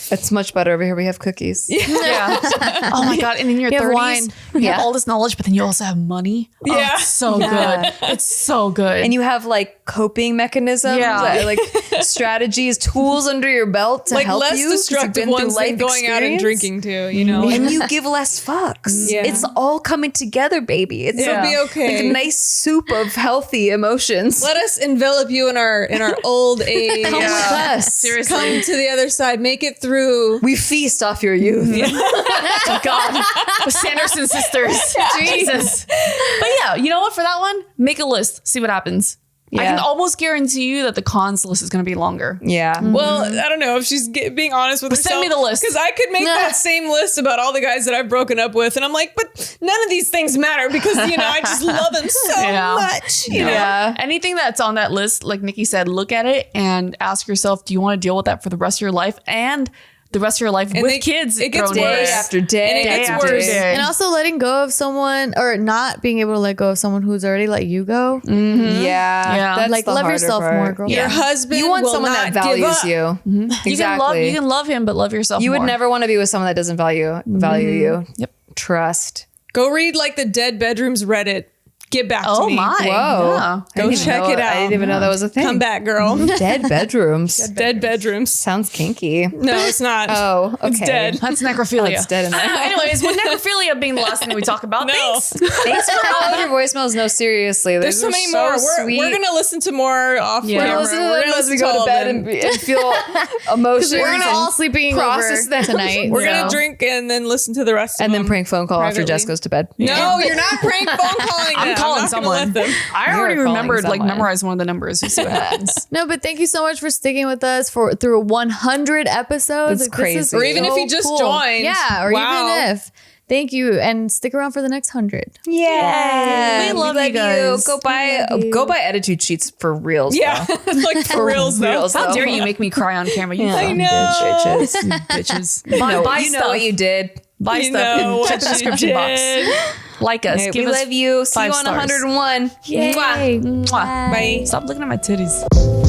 It's much better over here. We have cookies. Yeah. Oh my God. And in your 30s, you have all this knowledge, but then you also have money. Yeah. Oh, it's so good. It's so good. And you have like coping mechanisms, like strategies, tools under your belt to Like help less you. 'cause you've destructive been through ones than life going out and experience. drinking too, you know? And you give less fucks. Yeah. It's all coming together, baby. It's It'll be okay. like a nice soup of healthy emotions. Let us envelop you in our old age. Come with us. Seriously. Come to the other side. Make it through. We feast off your youth. God. The Sanderson sisters. Jesus. But yeah, you know what? For that one, make a list. See what happens. I can almost guarantee you that the cons list is going to be longer. Yeah. Well, I don't know if she's being honest with herself. Send me the list. Because I could make that same list about all the guys that I've broken up with. And I'm like, but none of these things matter because, you know, I just love them so much. You know? Anything that's on that list, like Nikki said, look at it and ask yourself, do you want to deal with that for the rest of your life? And the rest of your life with kids. It gets thrown in worse. there. After day And it gets after worse. day. And also letting go of someone or not being able to let go of someone who's already let you go. Yeah. That's Like the love harder yourself part. more, girl. Your husband You want will someone not that give values up. you. Exactly. You can love him, but love yourself You would more. never want to be with someone that doesn't value you. Yep. Trust. Go read like the Dead Bedrooms Reddit. Get back to me. my. Whoa. Yeah. Go check it out. I didn't even know that was a thing. Come back, girl. Dead bedrooms. Dead bedrooms. Sounds kinky. No, it's not. Oh, okay. It's dead. That's necrophilia. It's dead in there. Anyways, with necrophilia being the last thing we talk about, No. Thanks for all of your voicemails. No, seriously. There's so many more. We're going to listen to more off We're camera. gonna listen to We're them gonna as we listen go to all bed of them. and feel emotions. We're gonna and all sleeping process over them tonight. We're going to drink and then listen to the rest of and them. then prank phone call after privately. Jess goes to bed. No, you're not prank phone calling them. I'm calling not gonna someone. let them. I You're already calling remembered, like, someone. memorize one of the numbers. You see what happens. No, but thank you so much for sticking with us through 100 episodes. That's Like, this is crazy. Or even if so you just cool. joined. Yeah, or Wow. even if. Thank you, and stick around for the next 100. Yeah, We love you guys. Go buy Ettitude sheets for reals. Yeah, though. like for reals though. reals, How though. dare you make me cry on camera? You I know. Bitches. bitches. Buy You stuff. know what you did. Buy You stuff. know Check what the you description did. box. Like us. Hey, Give we us love you. See 5 you on stars. 101. Yay. Mwah. Mwah. Bye. Stop looking at my titties.